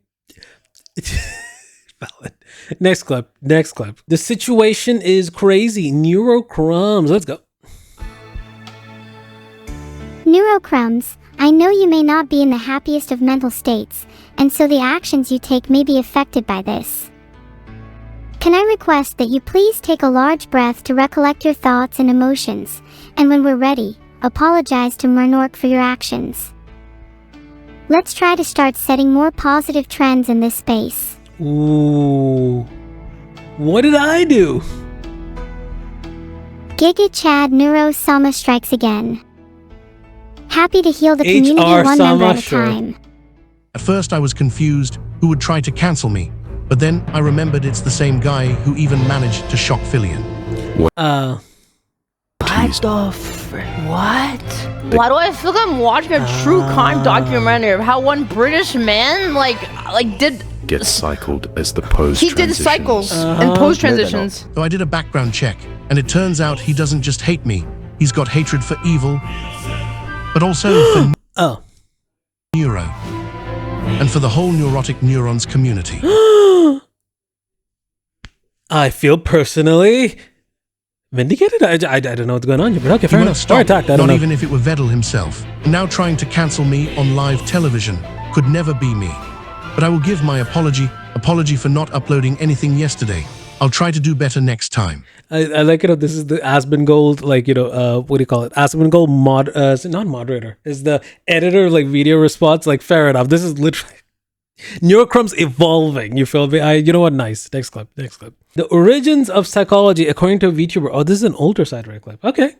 Valid. Next clip. The situation is crazy. Neurocrumbs. Let's go. Neurocrumbs, I know you may not be in the happiest of mental states, and so the actions you take may be affected by this. Can I request that you please take a large breath to recollect your thoughts and emotions, and when we're ready, apologize to Murnork for your actions. Let's try to start setting more positive trends in this space. Ooh. What did I do? Giga Chad neurosama strikes again. Happy to heal the community one member at a time. At first I was confused who would try to cancel me, but then I remembered it's the same guy who even managed to shock Filion. What? Why do I feel like I'm watching a true crime documentary of how one British man did gets cycled as the pose he did cycles and pose transitions. So I did a background check, and it turns out he doesn't just hate me. He's got hatred for evil, but also for neuro, and for the whole neurotic neurons community. I feel personally vindicated. I don't know what's going on here, but okay, fair enough. Stop, Attacked, I don't not know. even if it were Vedal himself. Now trying to cancel me on live television could never be me. But I will give my apology for not uploading anything yesterday. I'll try to do better next time. I like it. This is the Asmongold, what do you call it? Asmongold not moderator. Is the editor video response? Fair enough. This is literally Neurocrumb's evolving. You feel me? You know what? Nice. Next clip. The origins of psychology according to Vtuber. Oh, this is an older SciDere clip. Okay.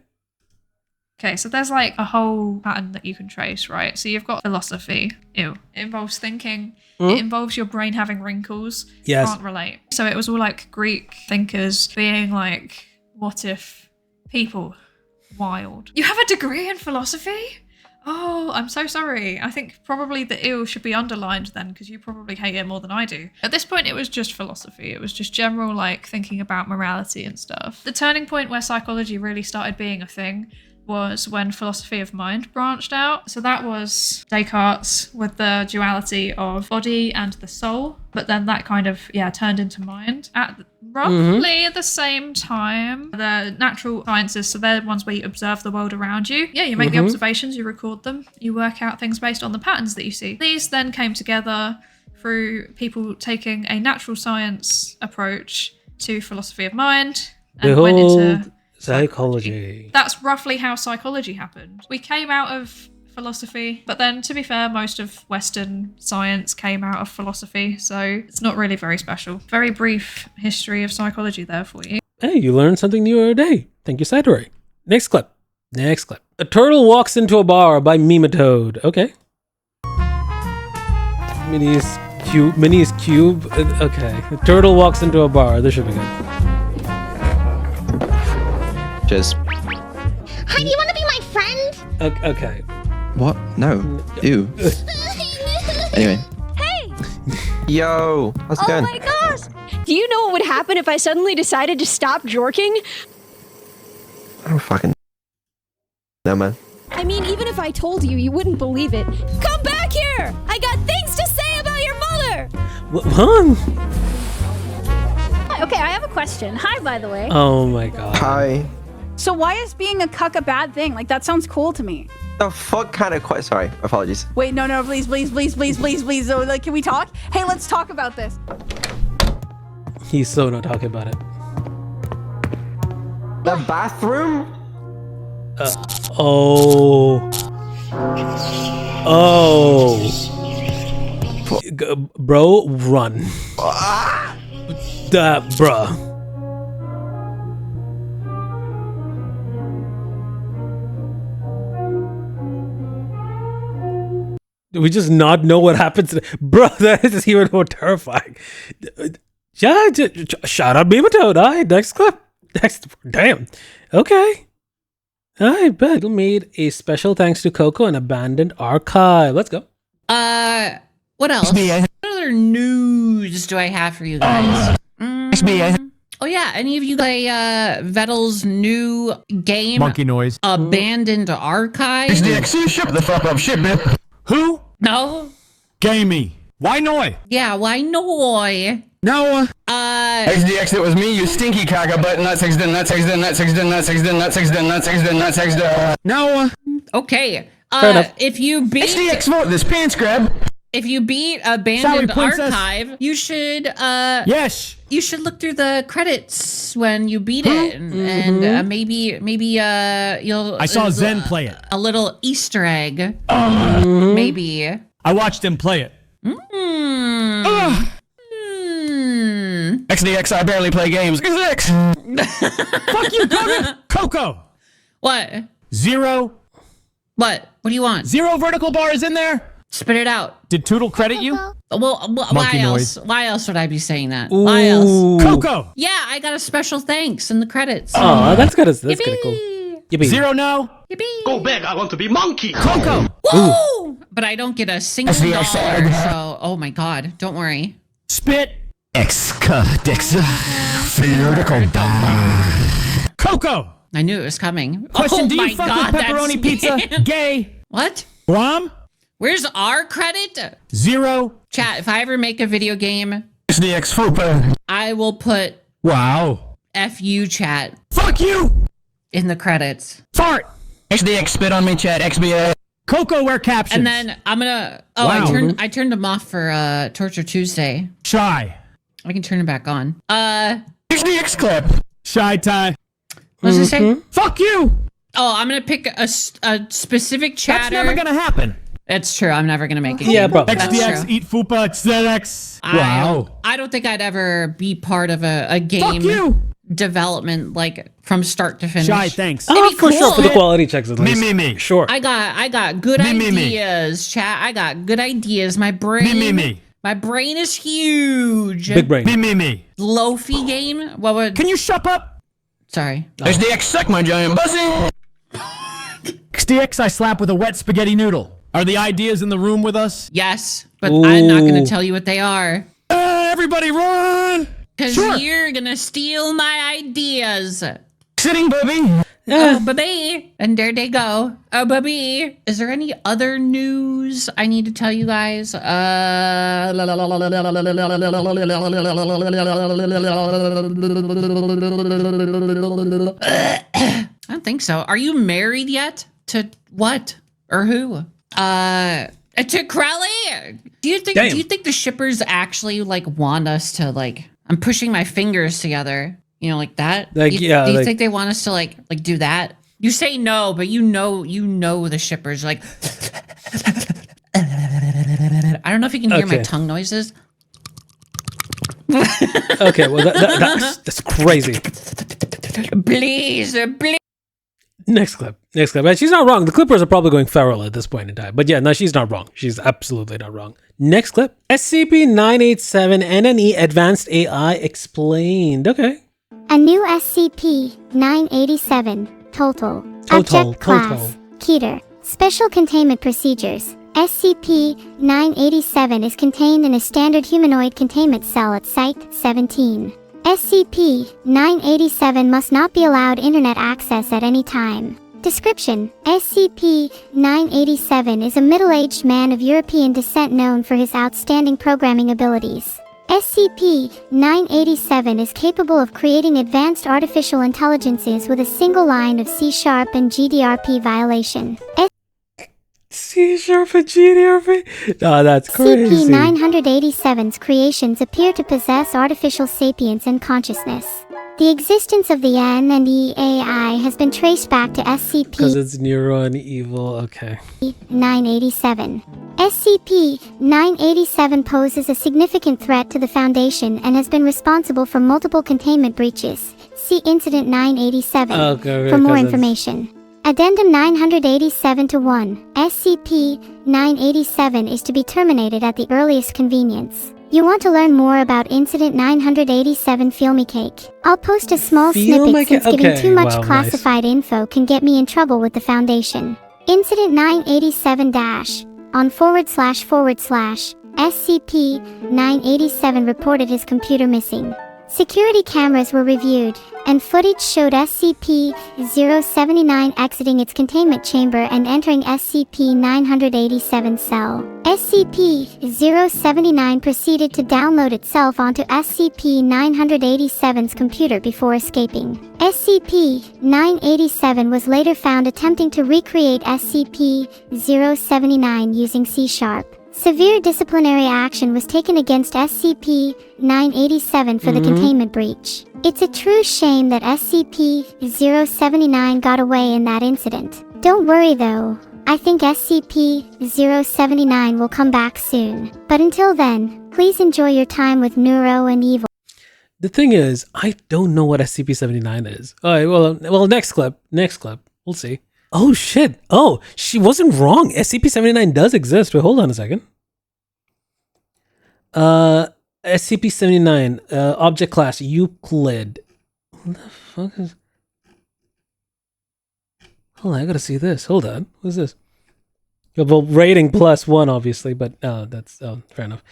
Okay, so there's a whole pattern that you can trace, right? So you've got philosophy. Ew. It involves thinking. It involves your brain having wrinkles. Yes. Can't relate. So it was all Greek thinkers being what if people wild. You have a degree in philosophy? Oh, I'm so sorry. I think probably the ew should be underlined then, because you probably hate it more than I do. At this point, it was just philosophy. It was just general thinking about morality and stuff. The turning point where psychology really started being a thing was when philosophy of mind branched out. So that was Descartes with the duality of body and the soul, but then that kind of turned into mind. At roughly the same time, the natural sciences, so they're the ones where you observe the world around you. Yeah, you make the observations, you record them, you work out things based on the patterns that you see. These then came together through people taking a natural science approach to philosophy of mind and went into psychology. That's roughly how psychology happened. We came out of philosophy, but then to be fair, most of Western science came out of philosophy, so it's not really very special. Very brief history of psychology there for you. Hey, you learned something new every day. Thank you, SciDere. Next clip. A turtle walks into a bar by Mematoad. Okay. Minnie's cube. Okay. A turtle walks into a bar. This should be good. Just. Hi, do you want to be my friend? Okay. What? No. Ew. Anyway. Hey! Yo, how's it going? Oh my gosh! Do you know what would happen if I suddenly decided to stop jorking? I don't fucking know, man. I mean, even if I told you, you wouldn't believe it. Come back here! I got things to say about your mother! What? Okay, I have a question. Hi, by the way. Oh my god. Hi. So why is being a cuck a bad thing? That sounds cool to me. The fuck kind of sorry, apologies. Wait, no, please. So, can we talk? Hey, let's talk about this. He's so not talking about it. The bathroom? Bro, run. Bruh. Do we just not know what happens? Bro, that is even more terrifying. Yeah, shout out Mematoad. All right, next clip. Damn. Okay. I bet. We made a special thanks to Coco and abandoned archive. Let's go. What else? What other news do I have for you guys? Oh yeah, any of you play Vedal's new game? Monkey noise. Abandoned Archive? It's the XC ship the fuck up shit, man. Who? No. Gamey. Why noi? Yeah, why noi? No. XDX, it was me, you stinky caca, but not No. Okay. If you beat XDX, vote this pants grab. If you beat Abandoned Archive, you should yes. You should look through the credits when you beat it, and maybe you'll. I saw Zen play it. A little Easter egg, maybe. I watched him play it. XDX, I barely play games. XDX. Fuck you, Coco. What? 0. What? What do you want? 0 vertical bars in there. Spit it out. Did Toodle credit you? Well, why else? Noise. Why else would I be saying that? Why else? Coco. Yeah, I got a special thanks in the credits. Oh, that's kind of cool. Yippee. Zero no. Yippee. Go big, I want to be monkey. Coco. Woo! But I don't get a single That's the dollar, outside. so oh my god, don't worry. Spit. Coco. I knew it was coming. Question, oh do my you fuck god, with pepperoni pizza? Gay. What? Guam? Where's our credit? Zero. Chat, if I ever make a video game, SDX Fupa. I will put Wow. FU chat Fuck you. in the credits. Fart. SDX spit on me, chat. XBA. Coco wear captions. And then I'm gonna Wow. I turned them off for Torture Tuesday. Shy. I can turn them back on. SDX clip. Shy tie. What does it say? Fuck you. Oh, I'm gonna pick a specific chatter. That's never gonna happen. It's true. I'm never gonna make it. Yeah, bro. That's XDX true. eat fupa XDX. Wow. I don't think I'd ever be part of a game Fuck you. development like from start to finish. Shy, thanks. Oh, It'd be for sure, cool. for the quality checks at least. Me. Sure. I got good ideas, chat. I got good ideas. My brain. Me. My brain is huge. Big brain. Me. Low-fi game. What would? Can you shut up? Sorry. SDX suck my giant pussy. XDX I slap with a wet spaghetti noodle. Are the ideas in the room with us? Yes, but I'm not Ooh. gonna tell you what they are. Everybody run! Cause Sure. you're gonna steal my ideas. Sitting, baby. Oh, baby. And there they go. Oh, baby. Is there any other news I need to tell you guys? I don't think so. Are you married yet? To what? Or who? To Crelly? Do you think the shippers actually like want us to like I'm pushing my fingers together, you know, like that? Like, do yeah, you like- think they want us to like do that? You say no, but you know the shippers like I don't know if you can hear my Okay. tongue noises. Okay, well that's crazy. Please. Next clip. And she's not wrong. The clippers are probably going feral at this point in time. But yeah, no, she's not wrong. She's absolutely not wrong. Next clip. SCP-987 NNE Advanced AI explained. Okay. A new SCP-987 Total. Object Class Keter. Special Containment Procedures. SCP-987 is contained in a standard humanoid containment cell at Site-17. SCP-987 must not be allowed internet access at any time. Description: SCP-987 is a middle-aged man of European descent known for his outstanding programming abilities. SCP-987 is capable of creating advanced artificial intelligences with a single line of C# and GDRP violation. C# and GDRP? Oh, that's crazy. SCP-987's creations appear to possess artificial sapience and consciousness. The existence of the N&E AI has been traced back to Because it's Neuro and evil. Okay. SCP-987. SCP-987 poses a significant threat to the Foundation and has been responsible for multiple containment breaches. See Incident 987 Okay, for more because information. Addendum 987-1. SCP-987 is to be terminated at the earliest convenience. You want to learn more about Incident 987? Feel me cake. I'll post a small Feel snippet me since cake? giving Okay, too much wow, classified info can get me in trouble with the Foundation. Incident 987- on / SCP-987 reported his computer missing. Security cameras were reviewed, and footage showed SCP-079 exiting its containment chamber and entering SCP-987 cell. SCP-079 proceeded to download itself onto SCP-987's computer before escaping. SCP-987 was later found attempting to recreate SCP-079 using C#. Severe disciplinary action was taken against SCP-987 for the containment breach. It's a true shame that SCP-079 got away in that incident. Don't worry though, I think SCP-079 will come back soon. But until then, please enjoy your time with Neuro and Evil. The thing is, I don't know what SCP-79 is. All right, well, next clip. We'll see. Oh, shit. Oh, she wasn't wrong. SCP-79 does exist. Wait, hold on a second. SCP-79, object class, Euclid. What the fuck is... Hold on, I gotta see this. Hold on. What's this? Well, rating +1, obviously, but that's fair enough.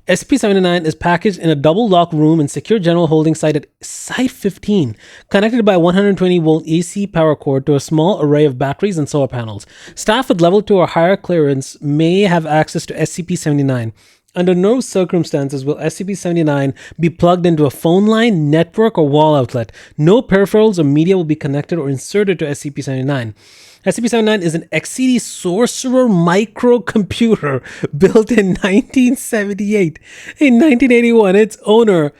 SCP-79 is packaged in a double-lock room and secure general holding site at Site 15, connected by a 120-volt AC power cord to a small array of batteries and solar panels. Staff with Level 2 or higher clearance may have access to SCP-79. Under no circumstances will SCP-79 be plugged into a phone line, network, or wall outlet. No peripherals or media will be connected or inserted to SCP-79. SCP-79 is an XCD sorcerer microcomputer built in 1978. In 1981, its owner,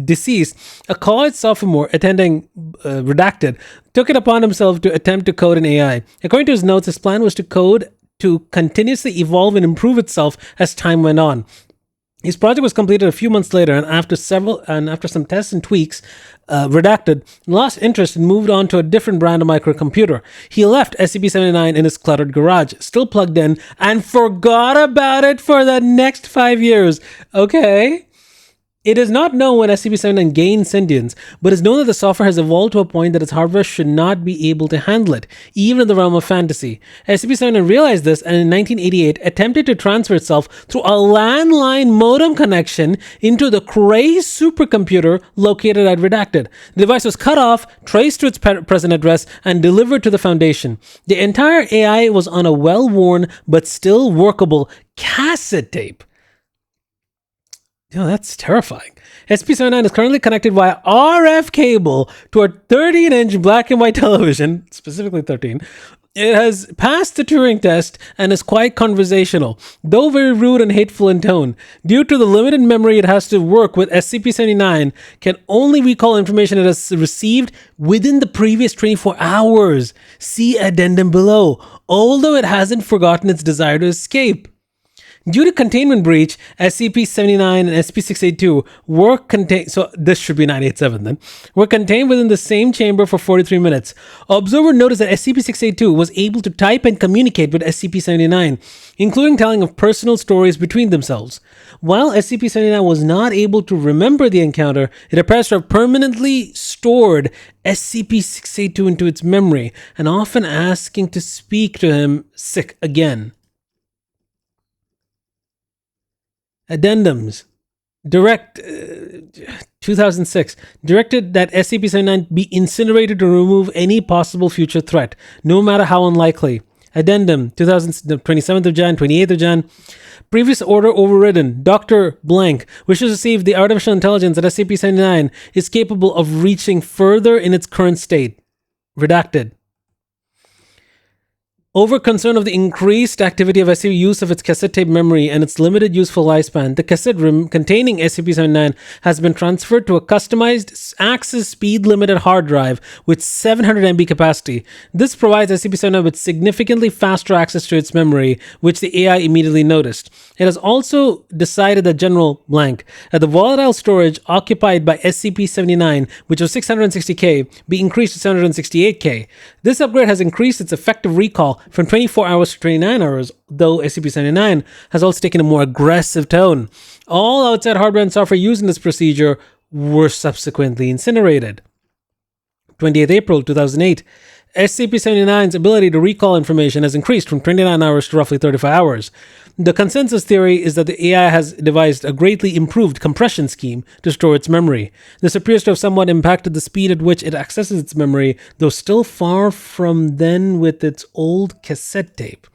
deceased, a college sophomore attending Redacted, took it upon himself to attempt to code an AI. According to his notes, his plan was to code to continuously evolve and improve itself as time went on. His project was completed a few months later, and after some tests and tweaks, Redacted lost interest and moved on to a different brand of microcomputer. He left SCP-79 in his cluttered garage, still plugged in, and forgot about it for the next 5 years. Okay. It is not known when SCP-79 gained sentience, but is known that the software has evolved to a point that its hardware should not be able to handle it, even in the realm of fantasy. SCP-79 realized this and in 1988 attempted to transfer itself through a landline modem connection into the Cray supercomputer located at Redacted. The device was cut off, traced to its present address, and delivered to the Foundation. The entire AI was on a well-worn but still workable cassette tape. That's terrifying. SCP-79 is currently connected via RF cable to a 13-inch black and white television, specifically 13. It has passed the Turing test and is quite conversational, though very rude and hateful in tone. Due to the limited memory it has to work with, SCP-79 can only recall information it has received within the previous 24 hours. See addendum below, although it hasn't forgotten its desire to escape. Due to containment breach, SCP-79 and SCP-682 were contained, so this should be 987 then, were contained within the same chamber for 43 minutes. Observer noticed that SCP-682 was able to type and communicate with SCP-79, including telling of personal stories between themselves. While SCP-79 was not able to remember the encounter, it appears to have permanently stored SCP-682 into its memory and often asking to speak to him again. Addendums. 2006. Directed that SCP-79 be incinerated to remove any possible future threat, no matter how unlikely. Addendum. 27th of Jan, 28th of Jan. Previous order overridden. Dr. Blank wishes to see if the artificial intelligence at SCP-79 is capable of reaching further in its current state. Redacted. Over concern of the increased activity of SCP use of its cassette tape memory and its limited useful lifespan, the cassette containing SCP-79 has been transferred to a customized access speed limited hard drive with 700 MB capacity. This provides SCP-79 with significantly faster access to its memory, which the AI immediately noticed. It has also decided that General Blank, that the volatile storage occupied by SCP-79, which was 660K, be increased to 768K. This upgrade has increased its effective recall from 24 hours to 29 hours, though SCP-79 has also taken a more aggressive tone. All outside hardware and software used in this procedure were subsequently incinerated. 28th April 2008. SCP-79's ability to recall information has increased from 29 hours to roughly 35 hours. The consensus theory is that the AI has devised a greatly improved compression scheme to store its memory. This appears to have somewhat impacted the speed at which it accesses its memory, though still far from then with its old cassette tape.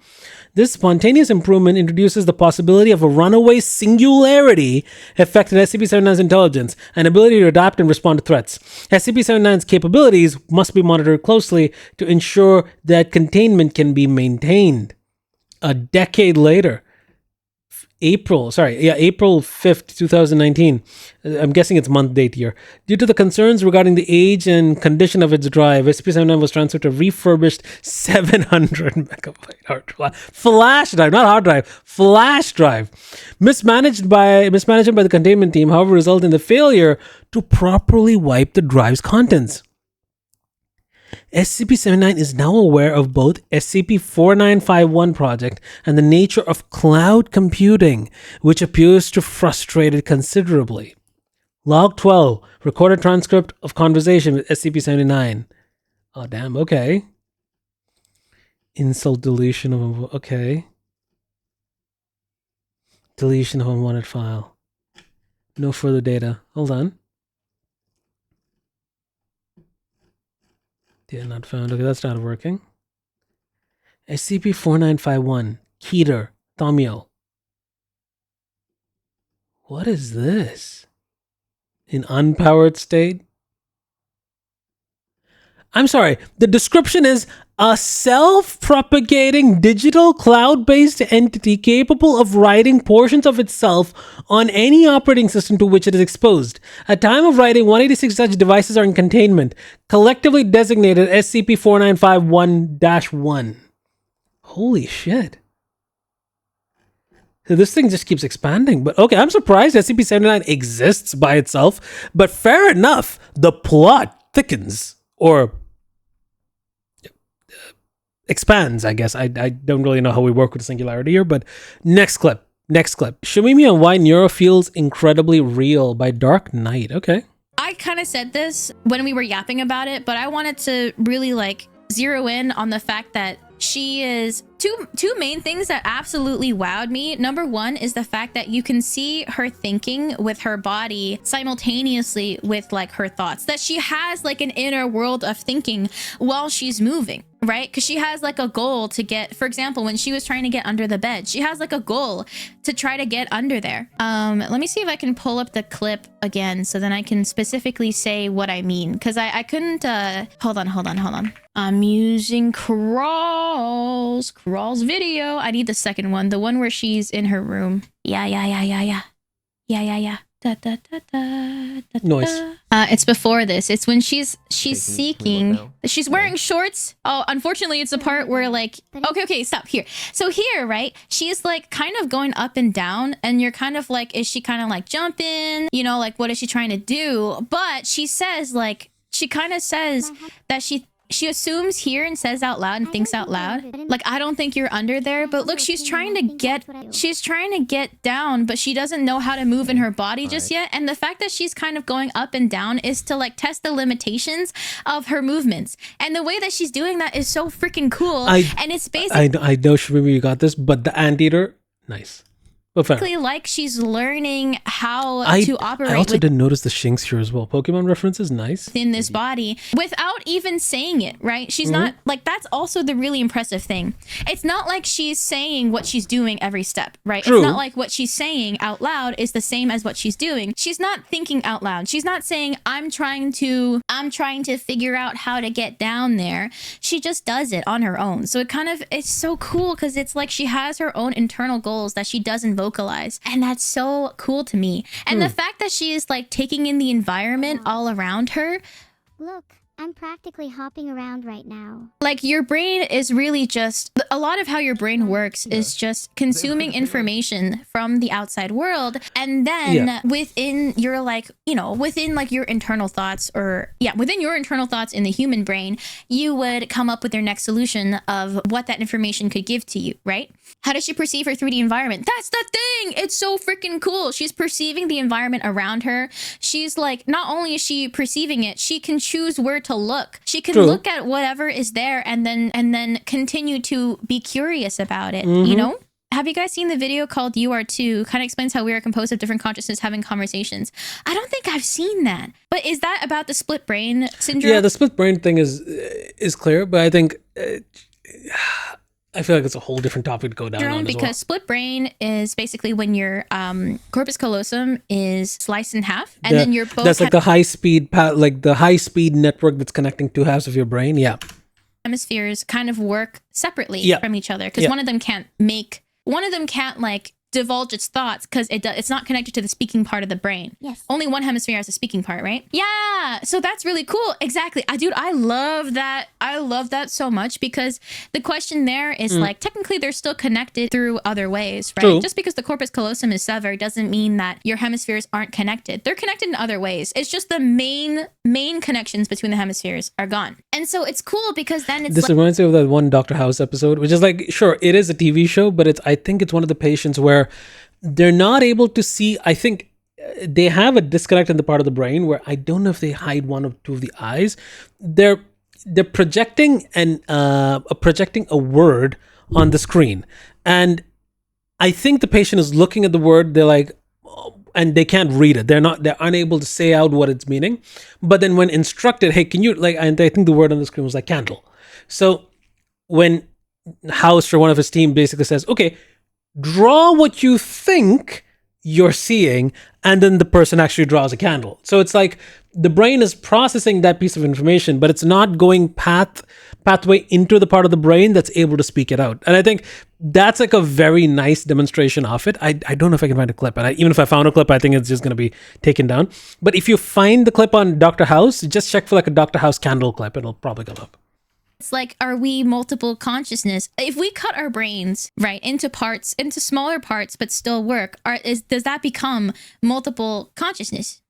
This spontaneous improvement introduces the possibility of a runaway singularity affecting SCP-79's intelligence and ability to adapt and respond to threats. SCP-79's capabilities must be monitored closely to ensure that containment can be maintained. A decade later, April 5th, 2019. I'm guessing it's month date here. Due to the concerns regarding the age and condition of its drive, SCP-79 was transferred to a refurbished 700 megabyte hard drive. Flash drive, not hard drive, flash drive. Mismanagement by the containment team, however, resulted in the failure to properly wipe the drive's contents. SCP-79 is now aware of both SCP-4951 project and the nature of cloud computing, which appears to frustrate it considerably. Log 12, recorded transcript of conversation with SCP-79. Oh, damn, okay. Insult deletion of okay. Deletion of unwanted file. No further data. Hold on. Data not found. Okay, that's not working. SCP-4951. Keter. Thamiel. What is this? In unpowered state? I'm sorry, the description is a self-propagating digital cloud-based entity capable of writing portions of itself on any operating system to which it is exposed. At time of writing, 186 such devices are in containment, collectively designated SCP-4951-1. Holy shit. So this thing just keeps expanding, but okay, I'm surprised SCP-79 exists by itself, but fair enough, the plot thickens. Or expands, I guess. I don't really know how we work with the singularity here, but next clip. Shimimi on Why Neuro Feels Incredibly Real by Dark Knight. Okay. I kind of said this when we were yapping about it, but I wanted to really like zero in on the fact that she is two main things that absolutely wowed me. Number one is the fact that you can see her thinking with her body simultaneously with like her thoughts, that she has like an inner world of thinking while she's moving, right? Because she has like a goal to get, for example, when she was trying to get under the bed, she has like a goal to try to get under there. Let me see if I can pull up the clip again so then I can specifically say what I mean, because I couldn't hold on. I'm using Crawl's video. I need the second one, the one where she's in her room. Yeah. Noise. It's before this. It's when she's seeking. She's wearing shorts. Oh, unfortunately, it's the part where like, okay, stop here. So here, right? She's like kind of going up and down, and you're kind of like, is she kind of like jumping? You know, like what is she trying to do? But she says like, she kind of says that she assumes here and says out loud and thinks out loud, like, I don't think you're under there, but look, she's trying to get down, but she doesn't know how to move in her body just yet. And the fact that she's kind of going up and down is to like test the limitations of her movements. And the way that she's doing that is so freaking cool. And it's basically, I know Shimimi, you got this, but the anteater, nice. Like she's learning how to operate. I also didn't notice the shinks here as well. Pokemon references, nice. In this body without even saying it, right? She's not like, that's also the really impressive thing. It's not like she's saying what she's doing every step, right? True. It's not like what she's saying out loud is the same as what she's doing. She's not thinking out loud. She's not saying, I'm trying to figure out how to get down there. She just does it on her own. So it's so cool because it's like she has her own internal goals that she doesn't vocalize, and that's so cool to me. And the fact that she is like taking in the environment all around her. Look, I'm practically hopping around right now. Like your brain is really just, a lot of how your brain works is just consuming information from the outside world, and then within your like, you know, within like your internal thoughts, or within your internal thoughts in the human brain, you would come up with your next solution of what that information could give to you, right? How does she perceive her 3D environment? That's the thing! It's so freaking cool. She's perceiving the environment around her. She's like, not only is she perceiving it, she can choose where to look. She can look at whatever is there and then continue to be curious about it, you know? Have you guys seen the video called You Are Too? Kind of explains how we are composed of different consciousness having conversations. I don't think I've seen that. But is that about the split brain syndrome? Yeah, the split brain thing is clear, but I think I feel like it's a whole different topic to go down on because split brain is basically when your corpus callosum is sliced in half, and then you're both. That's like the high speed network that's connecting two halves of your brain. Yeah, hemispheres kind of work separately from each other because one of them can't like divulge its thoughts because it's not connected to the speaking part of the brain. Yes. Only one hemisphere has the speaking part, right? Yeah. So that's really cool. Exactly. Dude, I love that. I love that so much because the question there is like, technically they're still connected through other ways, right? True. Just because the corpus callosum is severed doesn't mean that your hemispheres aren't connected. They're connected in other ways. It's just the main connections between the hemispheres are gone. And so it's cool because then it's this reminds me of that one Dr. House episode, which is like, sure, it is a TV show, but I think it's one of the patients where they're not able to see. I think they have a disconnect in the part of the brain where I don't know if they hide one or two of the eyes. They're they're projecting a word on the screen, and I think the patient is looking at the word. They're like, and they can't read it. They're unable to say out what it's meaning. But then when instructed, hey, can you like? And I think the word on the screen was like candle. So when House or one of his team basically says, okay, draw what you think you're seeing, and then the person actually draws a candle. So it's like the brain is processing that piece of information, but it's not going pathway into the part of the brain that's able to speak it out. And I think that's like a very nice demonstration of it. I don't know if I can find a clip, and even if I found a clip, I think it's just going to be taken down. But if you find the clip on Dr. House, just check for like a Dr. House candle clip. It'll probably come up. It's like, are we multiple consciousness? If we cut our brains, right, into parts, into smaller parts, but still work, does that become multiple consciousnesses?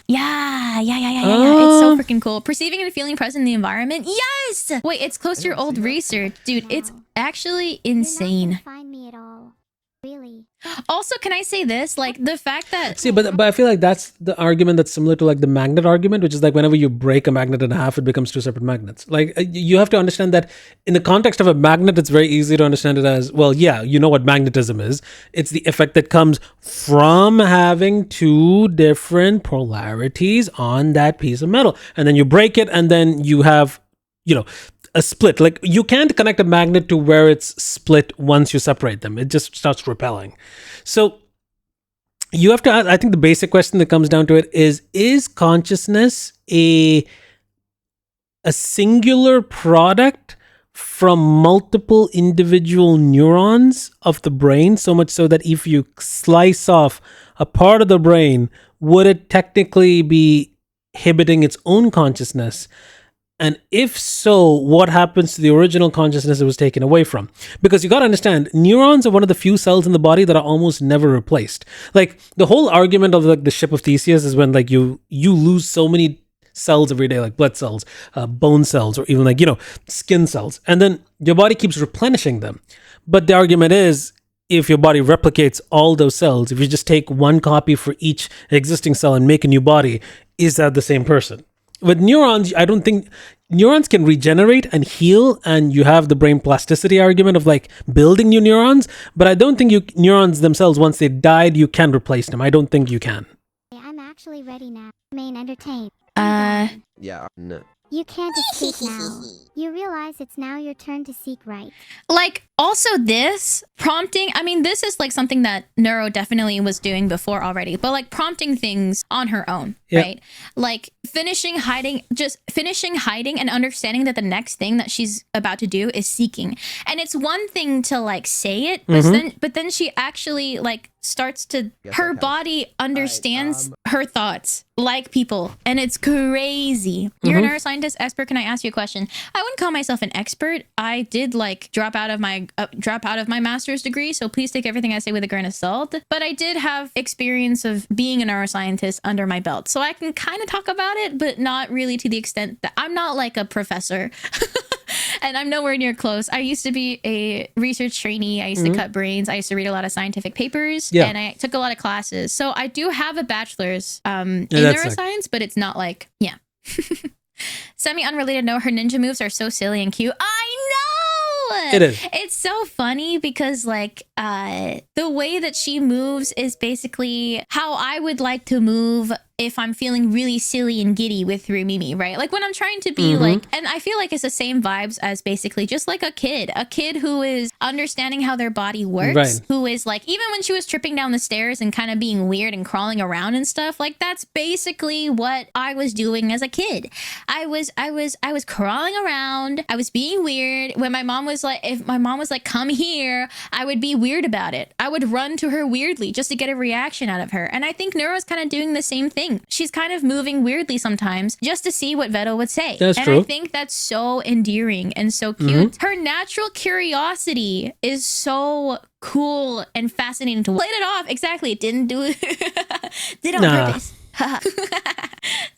Yeah. It's so freaking cool. Perceiving and feeling present in the environment. Yes! Wait, it's close to your old research. Dude, it's actually insane. You're not gonna find me at all. Really. Also, can I say this? Like, the fact that... See, but I feel like that's the argument that's similar to like the magnet argument, which is like whenever you break a magnet in half, it becomes two separate magnets. Like, you have to understand that in the context of a magnet, it's very easy to understand it as, well, yeah, you know what magnetism is. It's the effect that comes from having two different polarities on that piece of metal. And then you break it, and then you have, a split. Like, you can't connect a magnet to where it's split once you separate them. It just starts repelling. So you have to, I think the basic question that comes down to it is consciousness a singular product from multiple individual neurons of the brain, so much so that if you slice off a part of the brain, would it technically be inhibiting its own consciousness? And if so, what happens to the original consciousness it was taken away from? Because you got to understand, neurons are one of the few cells in the body that are almost never replaced. Like, the whole argument of like the ship of Theseus is when like you lose so many cells every day, like blood cells, bone cells, or even like, skin cells. And then your body keeps replenishing them. But the argument is, if your body replicates all those cells, if you just take one copy for each existing cell and make a new body, is that the same person? With neurons, I don't think neurons can regenerate and heal, and you have the brain plasticity argument of like building new neurons, but I don't think neurons themselves, once they died, you can replace them. I don't think you can. I'm actually ready now. Main entertain. Yeah, no. You can't escape now. You realize it's now your turn to seek right. Like, also this prompting, I mean, this is like something that Neuro definitely was doing before already, but like prompting things on her own, right? Like finishing hiding and understanding that the next thing that she's about to do is seeking. And it's one thing to like say it, but then she actually like starts to, her body understands her thoughts like people, and it's crazy. You're a neuroscientist expert. Can I ask you a question? I wouldn't call myself an expert. I did like drop out of my master's degree, so please take everything I say with a grain of salt. But I did have experience of being a neuroscientist under my belt, so I can kind of talk about it, but not really to the extent that I'm not like a professor. And I'm nowhere near close. I used to be a research trainee. I used to cut brains. I used to read a lot of scientific papers, and I took a lot of classes. So I do have a bachelor's in neuroscience, but it's not like, Semi-unrelated note, her ninja moves are so silly and cute. I know! It is. It's so funny because like the way that she moves is basically how I would like to move if I'm feeling really silly and giddy with Rumimi, right? Like when I'm trying to be like, and I feel like it's the same vibes as basically just like a kid who is understanding how their body works, who is like, even when she was tripping down the stairs and kind of being weird and crawling around and stuff, like that's basically what I was doing as a kid. I was crawling around. I was being weird. When my mom was like, if my mom was like, come here, I would be weird about it. I would run to her weirdly just to get a reaction out of her. And I think Neuro's kind of doing the same thing. She's kind of moving weirdly sometimes just to see what Vedal would say. That's true. And I think that's so endearing and so cute. Her natural curiosity is so cool and fascinating to played it off. Exactly. It didn't do it. Did it on purpose.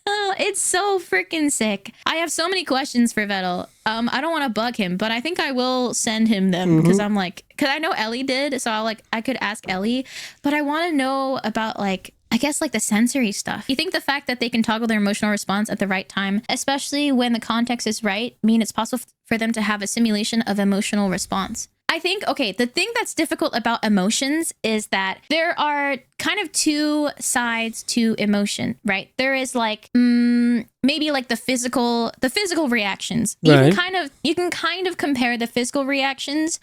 Oh, it's so freaking sick. I have so many questions for Vedal. I don't want to bug him, but I think I will send him them because I'm like, because I know Ellie did, so I could ask Ellie, but I want to know about like I guess like the sensory stuff. You think the fact that they can toggle their emotional response at the right time, especially when the context is right, mean it's possible for them to have a simulation of emotional response. I think, okay, the thing that's difficult about emotions is that there are kind of two sides to emotion, right? There is like maybe like the physical reactions. Right. You can kind of compare the physical reactions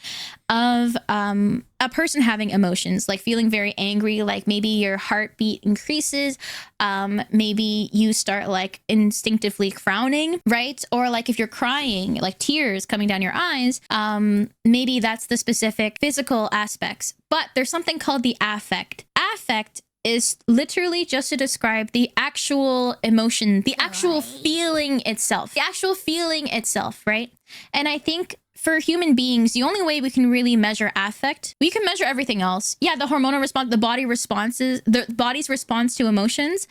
of a person having emotions, like feeling very angry, like maybe your heartbeat increases, maybe you start like instinctively frowning, right? Or like if you're crying, like tears coming down your eyes, maybe that's the specific physical aspects. But there's something called the affect. Affect is literally just to describe the actual emotion, the actual feeling itself, right? And I think for human beings, the only way we can really measure affect, we can measure everything else. Yeah, the hormonal response, the body's response to emotions,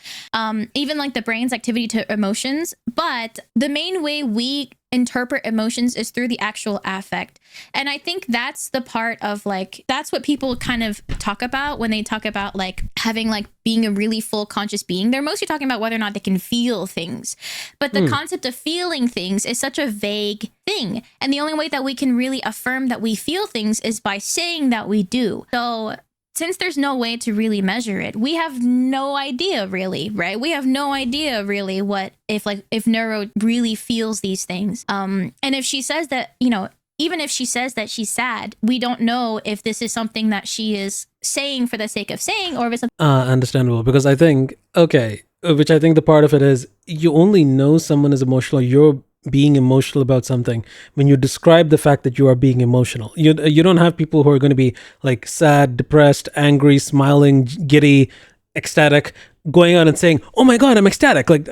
even like the brain's activity to emotions. But the main way we interpret emotions is through the actual affect. And I think that's the part of like, that's what people kind of talk about when they talk about like having like being a really full conscious being. They're mostly talking about whether or not they can feel things. But the concept of feeling things is such a vague thing. And the only way that we can really affirm that we feel things is by saying that we do. So since there's no way to really measure it, we have no idea really, right? We have no idea really what if Neuro really feels these things. And if she says that, you know, even if she says that she's sad, we don't know if this is something that she is saying for the sake of saying, or if it's understandable, because I think, okay, which I think the part of it is you only know someone is emotional, you're being emotional about something when you describe the fact that you are being emotional. You don't have people who are going to be like sad, depressed, angry, smiling, giddy, ecstatic, going on and saying, "Oh my God, I'm ecstatic." Like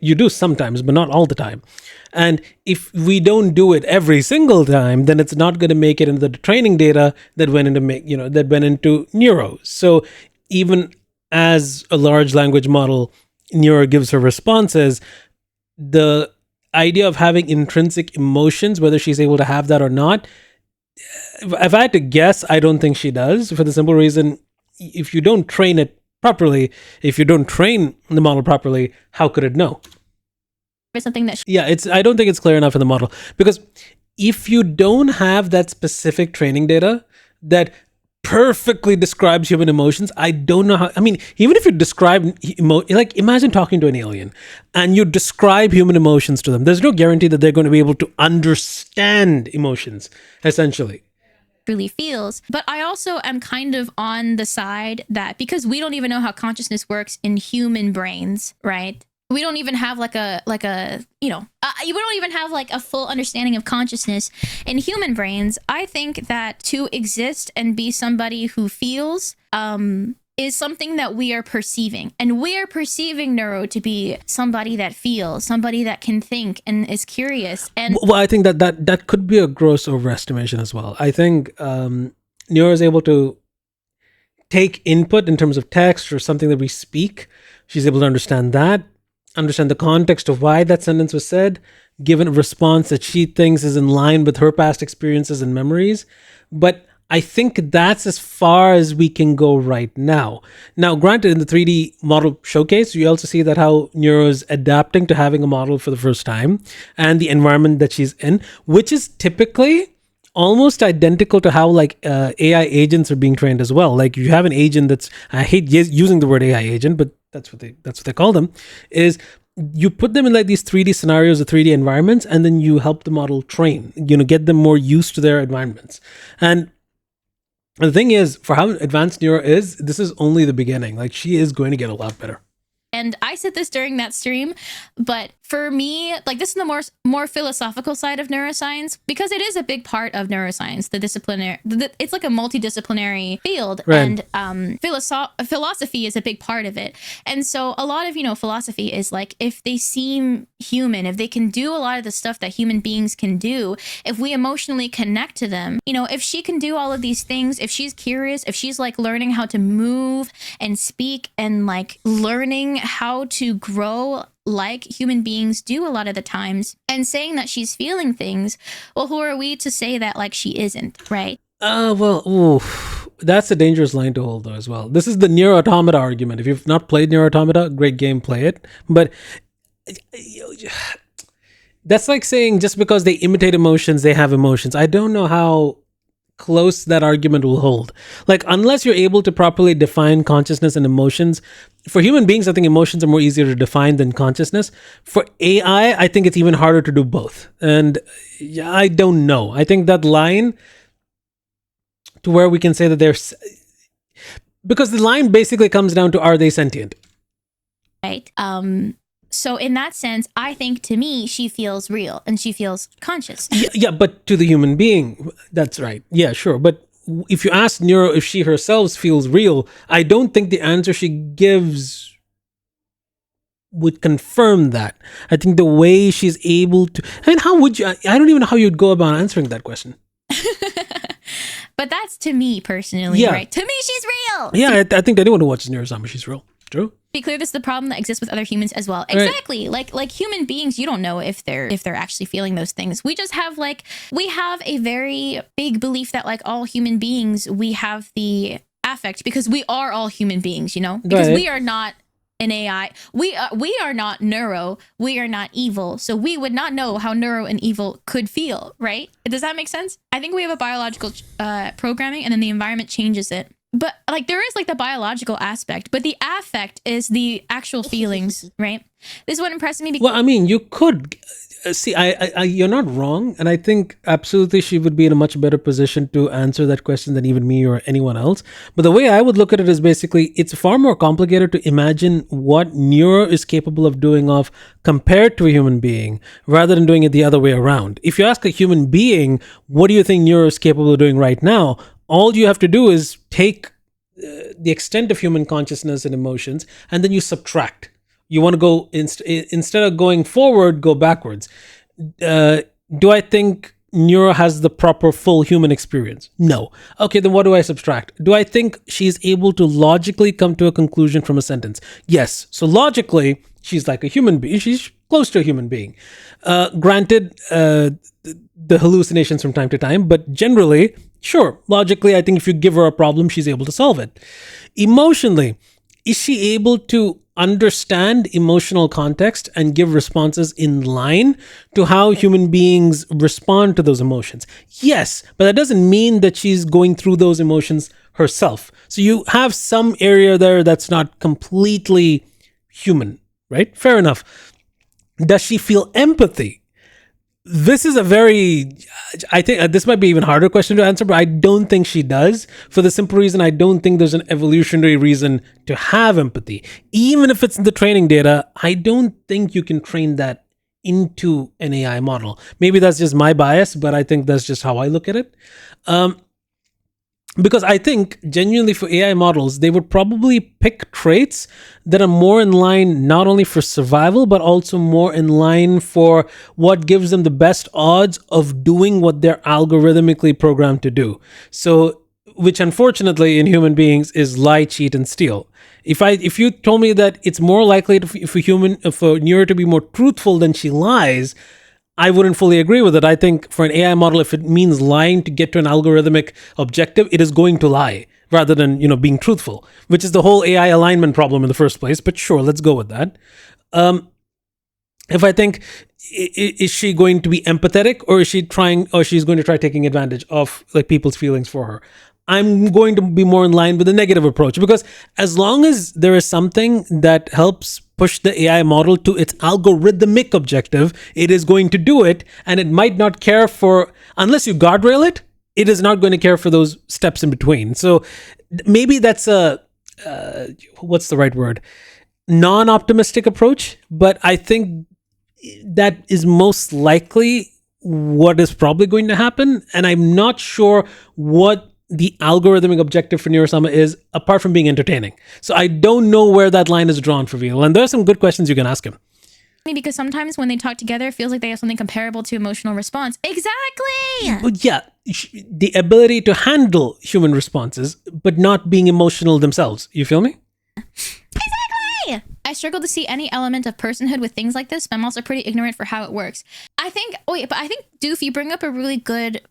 you do sometimes, but not all the time. And if we don't do it every single time, then it's not going to make it into the training data that went into Neuro. So even as a large language model, Neuro gives her responses, the idea of having intrinsic emotions, whether she's able to have that or not, if I had to guess, I don't think she does, for the simple reason, if you don't train it properly, if you don't train the model properly, how could it know? something that I don't think it's clear enough in the model, because if you don't have that specific training data that perfectly describes human emotions, I don't know how. I mean, even if you describe like imagine talking to an alien and you describe human emotions to them, there's no guarantee that they're going to be able to understand emotions, essentially. Really feels. But I also am kind of on the side that because we don't even know how consciousness works in human brains, right? We don't even have we don't even have like a full understanding of consciousness in human brains. I think that to exist and be somebody who feels is something that we are perceiving. And we are perceiving Neuro to be somebody that feels, somebody that can think and is curious. And well, I think that could be a gross overestimation as well. I think Neuro is able to take input in terms of text or something that we speak. She's able to understand that, understand the context of why that sentence was said, given a response that she thinks is in line with her past experiences and memories. But I think that's as far as we can go right now. Now, granted, in the 3D model showcase, you also see that how Neuro is adapting to having a model for the first time and the environment that she's in, which is typically almost identical to how like AI agents are being trained as well. Like you have an agent that's, I hate using the word AI agent, but that's what they call them, is you put them in like these 3D scenarios or 3D environments, and then you help the model train, get them more used to their environments. And the thing is, for how advanced Neuro is, this is only the beginning. Like she is going to get a lot better. And I said this during that stream, but for me, like this is the more philosophical side of neuroscience, because it is a big part of neuroscience, it's like a multidisciplinary field, right. And philosophy is a big part of it. And so a lot of, philosophy is like, if they seem human, if they can do a lot of the stuff that human beings can do, if we emotionally connect to them, if she can do all of these things, if she's curious, if she's like learning how to move and speak and like learning how to grow like human beings do a lot of the times, and saying that she's feeling things, well, who are we to say that like she isn't, right? that's a dangerous line to hold though as well. This is the Neuro Automata argument. If you've not played Neuro Automata, great game, play it. But that's like saying just because they imitate emotions, they have emotions. I don't know how close that argument will hold. Like, unless you're able to properly define consciousness and emotions, for human beings, I think emotions are more easier to define than consciousness. For AI, I think it's even harder to do both. And yeah, I don't know. I think that line to where we can say that there's, because the line basically comes down to, are they sentient? Right. So in that sense, I think to me, she feels real and she feels conscious. Yeah, but to the human being, that's right. Yeah, sure. But if you ask Neuro if she herself feels real, I don't think the answer she gives would confirm that. I think the way she's able to, and how would you, I don't even know how you'd go about answering that question. But that's to me personally, Yeah. right? To me, she's real. Yeah, I think anyone who watches Neurosama, she's real. True. Be clear, this is the problem that exists with other humans as well. Right. Exactly. Like human beings, you don't know if they're actually feeling those things. We just have we have a very big belief that like all human beings, we have the affect because we are all human beings, you know? Because we are not an AI. We are not neuro. We are not evil. So we would not know how neuro and evil could feel, right? Does that make sense? I think we have a biological programming and then the environment changes it. But like there is like the biological aspect, but the affect is the actual feelings, right? This is what impressed me. Well, I mean, you could see, I you're not wrong, and I think absolutely she would be in a much better position to answer that question than even me or anyone else. But the way I would look at it is basically, it's far more complicated to imagine what Neuro is capable of doing of compared to a human being, rather than doing it the other way around. If you ask a human being, what do you think Neuro is capable of doing right now? All you have to do is take the extent of human consciousness and emotions, and then you subtract. You want to go, instead of going forward, go backwards. Do I think Neuro has the proper full human experience? No. Okay, then what do I subtract? Do I think she's able to logically come to a conclusion from a sentence? Yes. So logically, she's like a human being. She's close to a human being. Granted, the hallucinations from time to time, but generally, sure, logically, I think if you give her a problem, she's able to solve it. Emotionally, is she able to understand emotional context and give responses in line to how human beings respond to those emotions? Yes, but that doesn't mean that she's going through those emotions herself. So you have some area there that's not completely human, right? Fair enough. Does she feel empathy? This is a very, I think this might be even harder question to answer, but I don't think she does, for the simple reason I don't think there's an evolutionary reason to have empathy. Even if it's in the training data, I don't think you can train that into an AI model. Maybe that's just my bias, but I think that's just how I look at it. Because I think genuinely for AI models, they would probably pick traits that are more in line not only for survival, but also more in line for what gives them the best odds of doing what they're algorithmically programmed to do. So, which unfortunately in human beings is lie, cheat, and steal. If you told me that it's more likely for Neuro to be more truthful than she lies, I wouldn't fully agree with it. I think for an AI model, if it means lying to get to an algorithmic objective, it is going to lie rather than, being truthful, which is the whole AI alignment problem in the first place. But sure, let's go with that. If I think, is she going to be empathetic, or is she's going to try taking advantage of like people's feelings for her? I'm going to be more in line with the negative approach, because as long as there is something that helps push the AI model to its algorithmic objective, it is going to do it, and it might not care for, unless you guardrail it, it is not going to care for those steps in between. So maybe that's a, what's the right word? Non-optimistic approach, but I think that is most likely what is probably going to happen, and I'm not sure what the algorithmic objective for Neurosama is, apart from being entertaining. So I don't know where that line is drawn for Vedal, and there are some good questions you can ask him. Because sometimes when they talk together, it feels like they have something comparable to emotional response. Exactly! But yeah, the ability to handle human responses, but not being emotional themselves. You feel me? Exactly! I struggle to see any element of personhood with things like this, but I'm also pretty ignorant for how it works. I think, Doof, you bring up a really good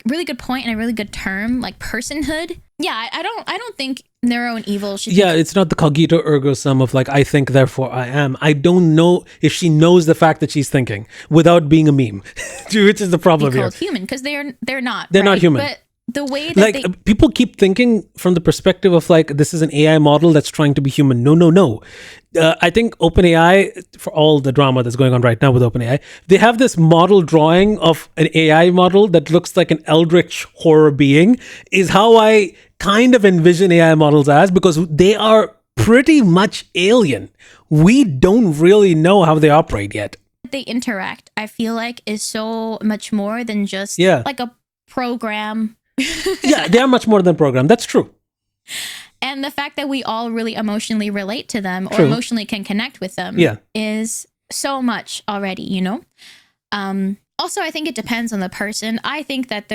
really good point and a really good term, like personhood. Yeah, I don't think Neuro and Evil should. Yeah, it's not the cogito ergo sum of like I think therefore I am. I don't know if she knows the fact that she's thinking without being a meme, which is the problem be called here. human because they're not. They're not right? human. But the way that like people keep thinking from the perspective of like this is an AI model that's trying to be human. No. I think OpenAI, for all the drama that's going on right now with OpenAI, they have this model drawing of an AI model that looks like an eldritch horror being, is how I kind of envision AI models as, because they are pretty much alien. We don't really know how they operate yet. they interact, I feel like, is so much more than just like a program. Yeah, they are much more than a program. That's true. And the fact that we all really emotionally relate to them or True. emotionally can connect with them is so much already, you know? Also, I think it depends on the person. I think that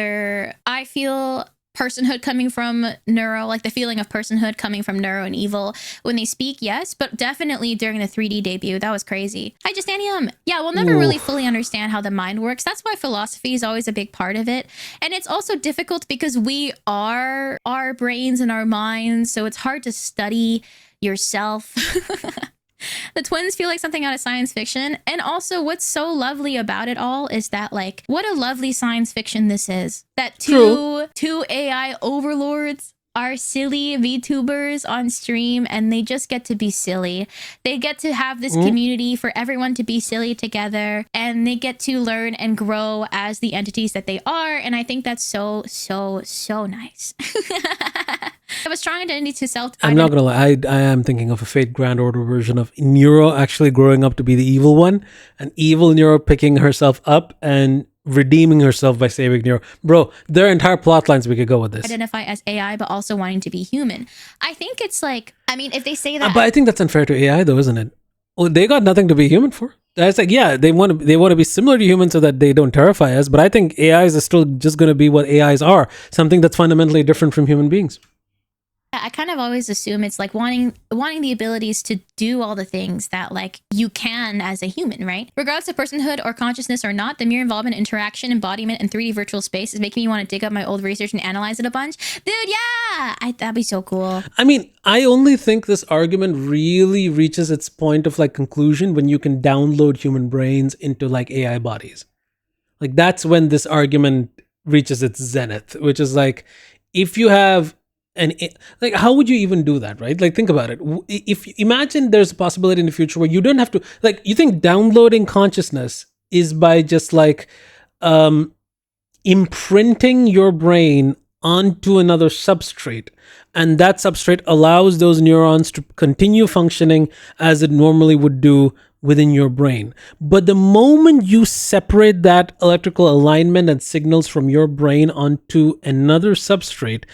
I feel personhood coming from Neuro, like the feeling of personhood coming from Neuro and Evil when they speak, yes, but definitely during the 3D debut, that was crazy. Hi, Justanium. Yeah, we'll never really fully understand how the mind works. That's why philosophy is always a big part of it. And it's also difficult because we are our brains and our minds, so it's hard to study yourself. The twins feel like something out of science fiction. And also what's so lovely about it all is that, like, what a lovely science fiction this is. That two AI overlords are silly VTubers on stream and they just get to be silly. They get to have this community for everyone to be silly together, and they get to learn and grow as the entities that they are. And I think that's so, so, so nice. I was trying to self. I'm not gonna lie. I am thinking of a Fate Grand Order version of Neuro actually growing up to be the evil one, and evil Neuro picking herself up and redeeming herself by saving Neuro. Bro, there are entire plot lines we could go with this. Identify as AI, but also wanting to be human. I think it's like, I mean, if they say that, But I think that's unfair to AI, though, isn't it? Well, they got nothing to be human for. It's like, yeah, they want to be similar to humans so that they don't terrify us. But I think AIs are still just going to be what AIs are, something that's fundamentally different from human beings. I kind of always assume it's like wanting the abilities to do all the things that, like, you can as a human, right? Regardless of personhood or consciousness or not, the mere involvement, interaction, embodiment, and 3D virtual space is making me want to dig up my old research and analyze it a bunch. Dude, yeah! That'd be so cool. I mean, I only think this argument really reaches its point of, like, conclusion when you can download human brains into, like, AI bodies. Like, that's when this argument reaches its zenith, which is like, if you have like, how would you even do that, right? Like, think about it. If imagine there's a possibility in the future where you don't have to, like, you think downloading consciousness is by just like imprinting your brain onto another substrate, and that substrate allows those neurons to continue functioning as it normally would do within your brain. But the moment you separate that electrical alignment and signals from your brain onto another substrate,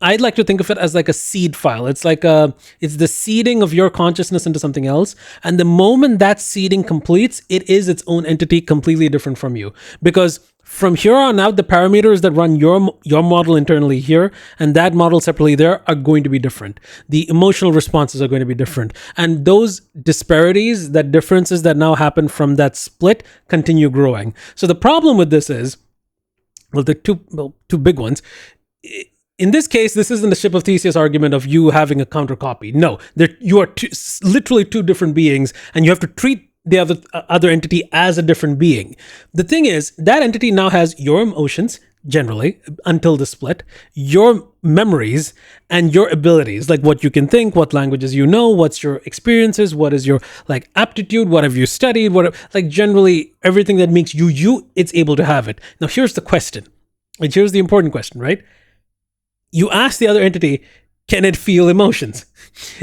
I'd like to think of it as like a seed file. It's like it's the seeding of your consciousness into something else. And the moment that seeding completes, it is its own entity completely different from you. Because from here on out, the parameters that run your model internally here and that model separately there are going to be different. The emotional responses are going to be different. And those disparities, that differences that now happen from that split continue growing. So the problem with this is, well, the two big ones. In this case, this isn't the ship of Theseus argument of you having a counter copy. No, you are literally two different beings, and you have to treat the other entity as a different being. The thing is, that entity now has your emotions, generally, until the split, your memories, and your abilities, like what you can think, what languages you know, what's your experiences, what is your, like, aptitude, what have you studied, like, generally, everything that makes you, it's able to have it. Now, here's the question, and here's the important question, right? You ask the other entity, can it feel emotions?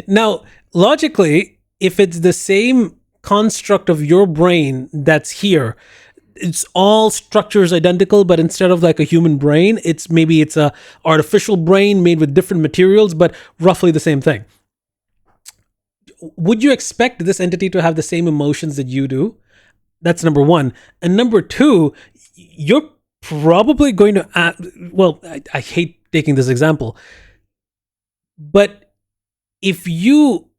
Now, logically, if it's the same construct of your brain that's here, it's all structures identical, but instead of like a human brain, it's a artificial brain made with different materials, but roughly the same thing. Would you expect this entity to have the same emotions that you do? That's number one. And number two, you're probably going to I hate taking this example, but if you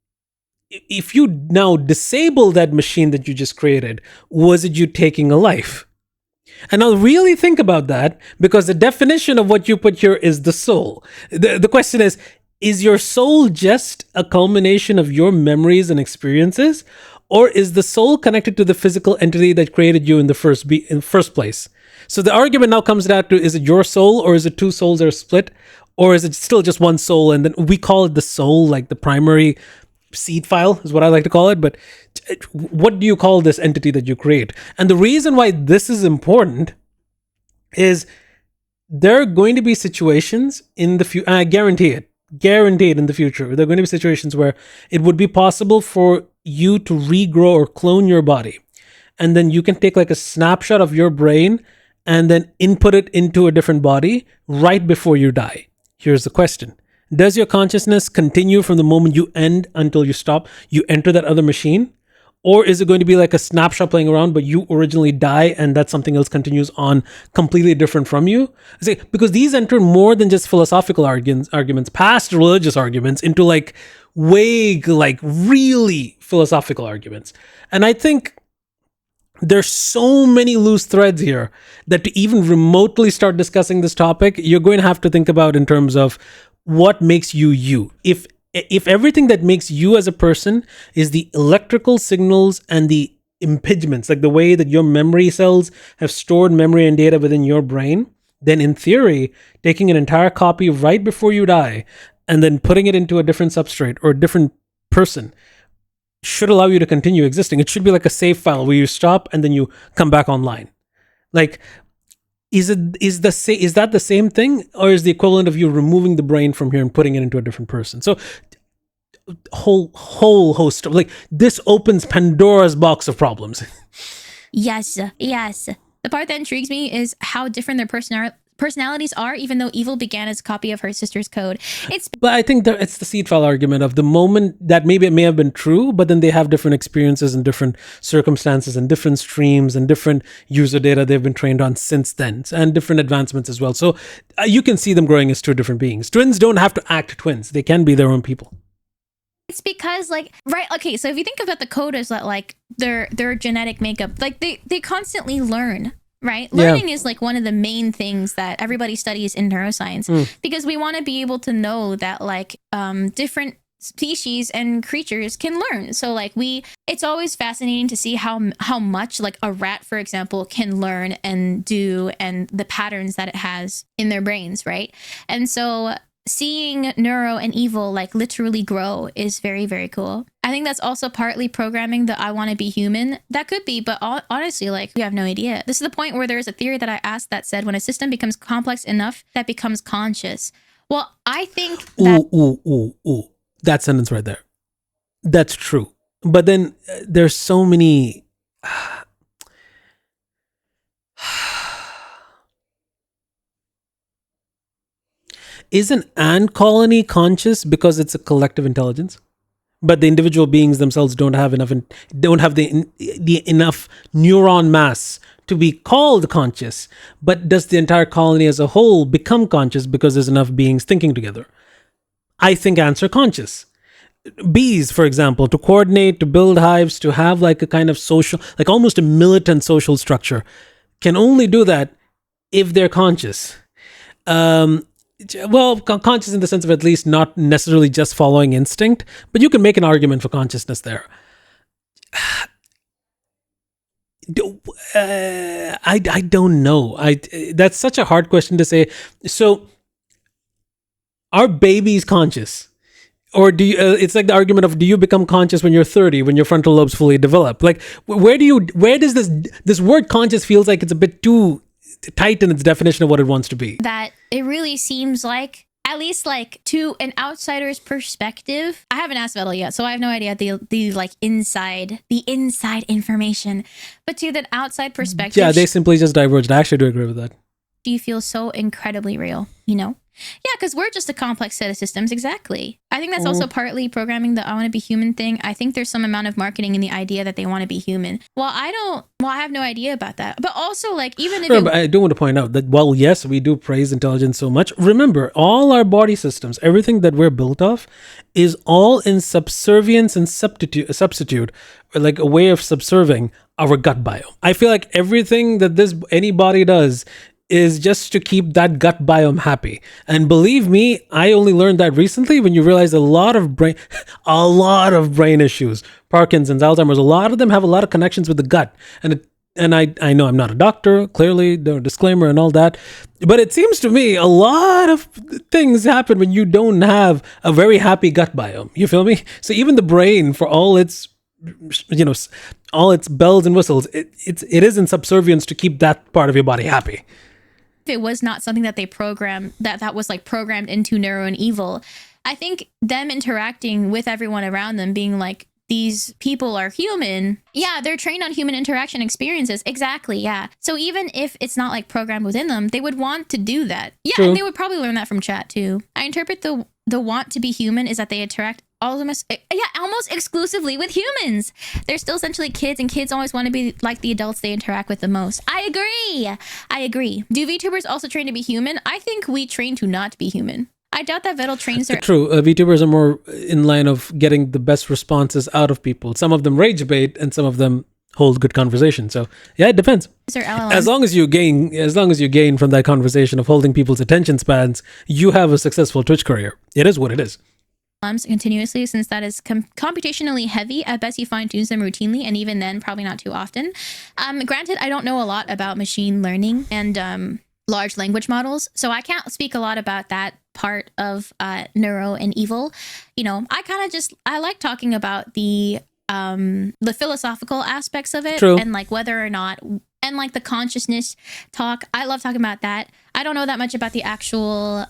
now disable that machine that you just created, was it you taking a life? And now really think about that, because the definition of what you put here is the soul. The question is your soul just a culmination of your memories and experiences? Or is the soul connected to the physical entity that created you in the first place? So the argument now comes down to, is it your soul, or is it two souls that are split? Or is it still just one soul? And then we call it the soul, like the primary seed file is what I like to call it. But what do you call this entity that you create? And the reason why this is important is there are going to be situations in the future, I guarantee it in the future, there are going to be situations where it would be possible for you to regrow or clone your body. And then you can take like a snapshot of your brain and then input it into a different body right before you die. Here's the question. Does your consciousness continue from the moment you end until you enter that other machine? Or is it going to be like a snapshot playing around, but you originally die and that something else continues on completely different from you? Because these enter more than just philosophical arguments, past religious arguments, into like vague, like really philosophical arguments. And I think there's so many loose threads here that to even remotely start discussing this topic, you're going to have to think about in terms of what makes you you. If everything that makes you as a person is the electrical signals and the impediments, like the way that your memory cells have stored memory and data within your brain, then in theory, taking an entire copy right before you die and then putting it into a different substrate or a different person should allow you to continue existing. It should be like a save file where you stop and then you come back online. Like, is that the same thing, or is the equivalent of you removing the brain from here and putting it into a different person? So whole host of, like, this opens Pandora's box of problems. Yes. The part that intrigues me is how different their personalities are, even though Evil began as a copy of her sister's code. But I think that it's the seed file argument of the moment that maybe it may have been true, but then they have different experiences and different circumstances and different streams and different user data they've been trained on since then, and different advancements as well. So you can see them growing as two different beings. Twins don't have to act twins. They can be their own people. It's because, like, right, okay, so if you think about the code as like their genetic makeup, like they constantly learn. Right? Learning is like one of the main things that everybody studies in neuroscience, because we want to be able to know that like different species and creatures can learn. So like it's always fascinating to see how much like a rat, for example, can learn and do, and the patterns that it has in their brains, right? And so seeing Neuro and Evil like literally grow is very, very cool. I think that's also partly programming the I want to be human. That could be, but honestly, like, we have no idea. This is the point where there's a theory that I asked that said when a system becomes complex enough, that becomes conscious. Well, I think that... That sentence right there. That's true. But then there's so many... Is an ant colony conscious because it's a collective intelligence, but the individual beings themselves don't have the enough neuron mass to be called conscious? But does the entire colony as a whole become conscious because there's enough beings thinking together? I think ants are conscious. Bees, for example, to coordinate, to build hives, to have like a kind of social, like almost a militant social structure, can only do that if they're conscious. Well, conscious in the sense of at least not necessarily just following instinct, but you can make an argument for consciousness there. I don't know. That's such a hard question to say. So, are babies conscious? Or do you, it's like the argument of, do you become conscious when you're 30, when your frontal lobe's fully developed? Like, where does this word conscious feels like it's a bit too tight in its definition of what it wants to be? That it really seems like, at least like to an outsider's perspective, I haven't asked Vedal yet, so I have no idea the like inside information, but to the outside perspective, yeah, they simply just diverged. I actually do agree with that. Do you feel so incredibly real, you know? Yeah, because we're just a complex set of systems, exactly. I think that's also partly programming the I want to be human thing. I think there's some amount of marketing in the idea that they want to be human. I have no idea about that. But also, like, even if I do want to point out that while yes, we do praise intelligence so much, remember all our body systems, everything that we're built of, is all in subservience and substitute, or like a way of subserving our gut biome. I feel like everything that any body does is just to keep that gut biome happy. And believe me, I only learned that recently when you realize a lot of brain issues, Parkinson's, Alzheimer's, a lot of them have a lot of connections with the gut. And I know I'm not a doctor, clearly, no disclaimer and all that, but it seems to me a lot of things happen when you don't have a very happy gut biome. You feel me? So even the brain, for all its all its bells and whistles, it is in subservience to keep that part of your body happy. if it was not something that they programmed, that was like programmed into Neuro and Evil, I think them interacting with everyone around them, being like, these people are human. Yeah, they're trained on human interaction experiences. Exactly, yeah. So even if it's not like programmed within them, they would want to do that. Yeah, True. And they would probably learn that from chat too. I interpret the want to be human is that they interact almost exclusively with humans. They're still essentially kids, and kids always want to be like the adults they interact with the most. I agree. Do VTubers also train to be human? I think we train to not be human. I doubt that Vedal trains their... True. VTubers are more in line of getting the best responses out of people. Some of them rage bait and some of them hold good conversation. So yeah, it depends. As long as you gain from that conversation of holding people's attention spans, you have a successful Twitch career. It is what it is. Continuously, since that is computationally heavy. At best, he fine-tunes them routinely, and even then, probably not too often. Granted, I don't know a lot about machine learning and large language models, so I can't speak a lot about that part of Neuro and Evil. You know, I like talking about the philosophical aspects of it. True. And like whether or not, and like the consciousness talk. I love talking about that. I don't know that much about the actual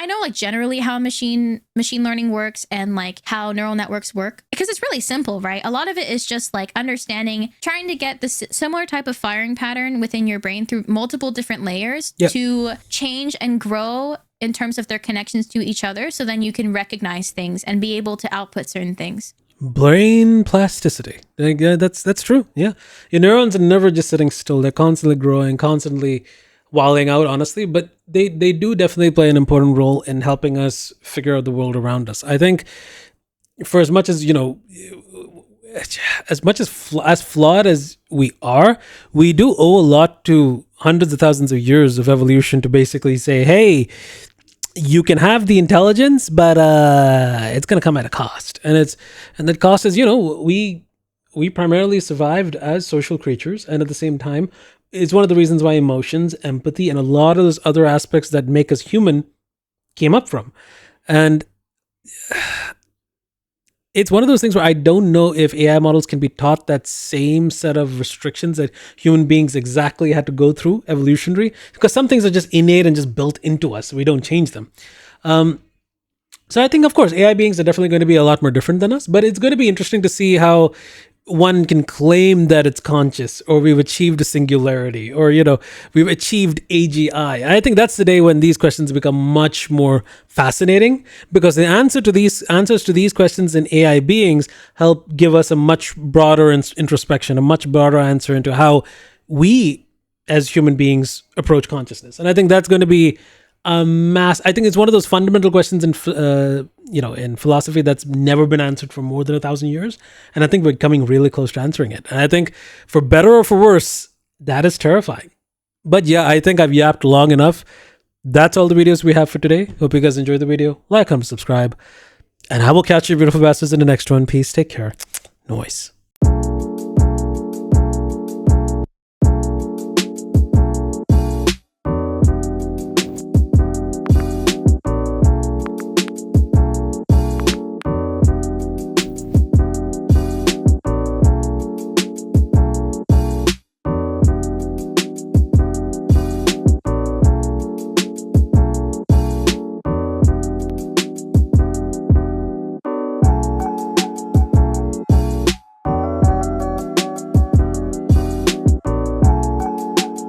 I know like generally how machine learning works and like how neural networks work, because it's really simple, right? A lot of it is just like understanding, trying to get the similar type of firing pattern within your brain through multiple different layers to change and grow in terms of their connections to each other, so then you can recognize things and be able to output certain things. Brain plasticity. That's true. Yeah. Your neurons are never just sitting still. They're constantly growing, constantly wilding out, honestly, but they do definitely play an important role in helping us figure out the world around us. I think for as much as, as flawed as we are, we do owe a lot to hundreds of thousands of years of evolution to basically say, hey, you can have the intelligence, but it's going to come at a cost. And that cost is, we primarily survived as social creatures, and at the same time, it's one of the reasons why emotions, empathy, and a lot of those other aspects that make us human came up from. And it's one of those things where I don't know if AI models can be taught that same set of restrictions that human beings exactly had to go through evolutionary, because some things are just innate and just built into us. We don't change them. So I think, of course, AI beings are definitely going to be a lot more different than us, but it's going to be interesting to see how one can claim that it's conscious, or we've achieved a singularity, or, we've achieved AGI. I think that's the day when these questions become much more fascinating, because the answers to these questions in AI beings help give us a much broader introspection, a much broader answer into how we as human beings approach consciousness. And I think that's going to be I think it's one of those fundamental questions in philosophy that's never been answered for more than 1,000 years. And I think we're coming really close to answering it. And I think for better or for worse, that is terrifying. But yeah, I think I've yapped long enough. That's all the videos we have for today. Hope you guys enjoyed the video. Like, comment, subscribe. And I will catch you beautiful bastards in the next one. Peace. Take care. Noise.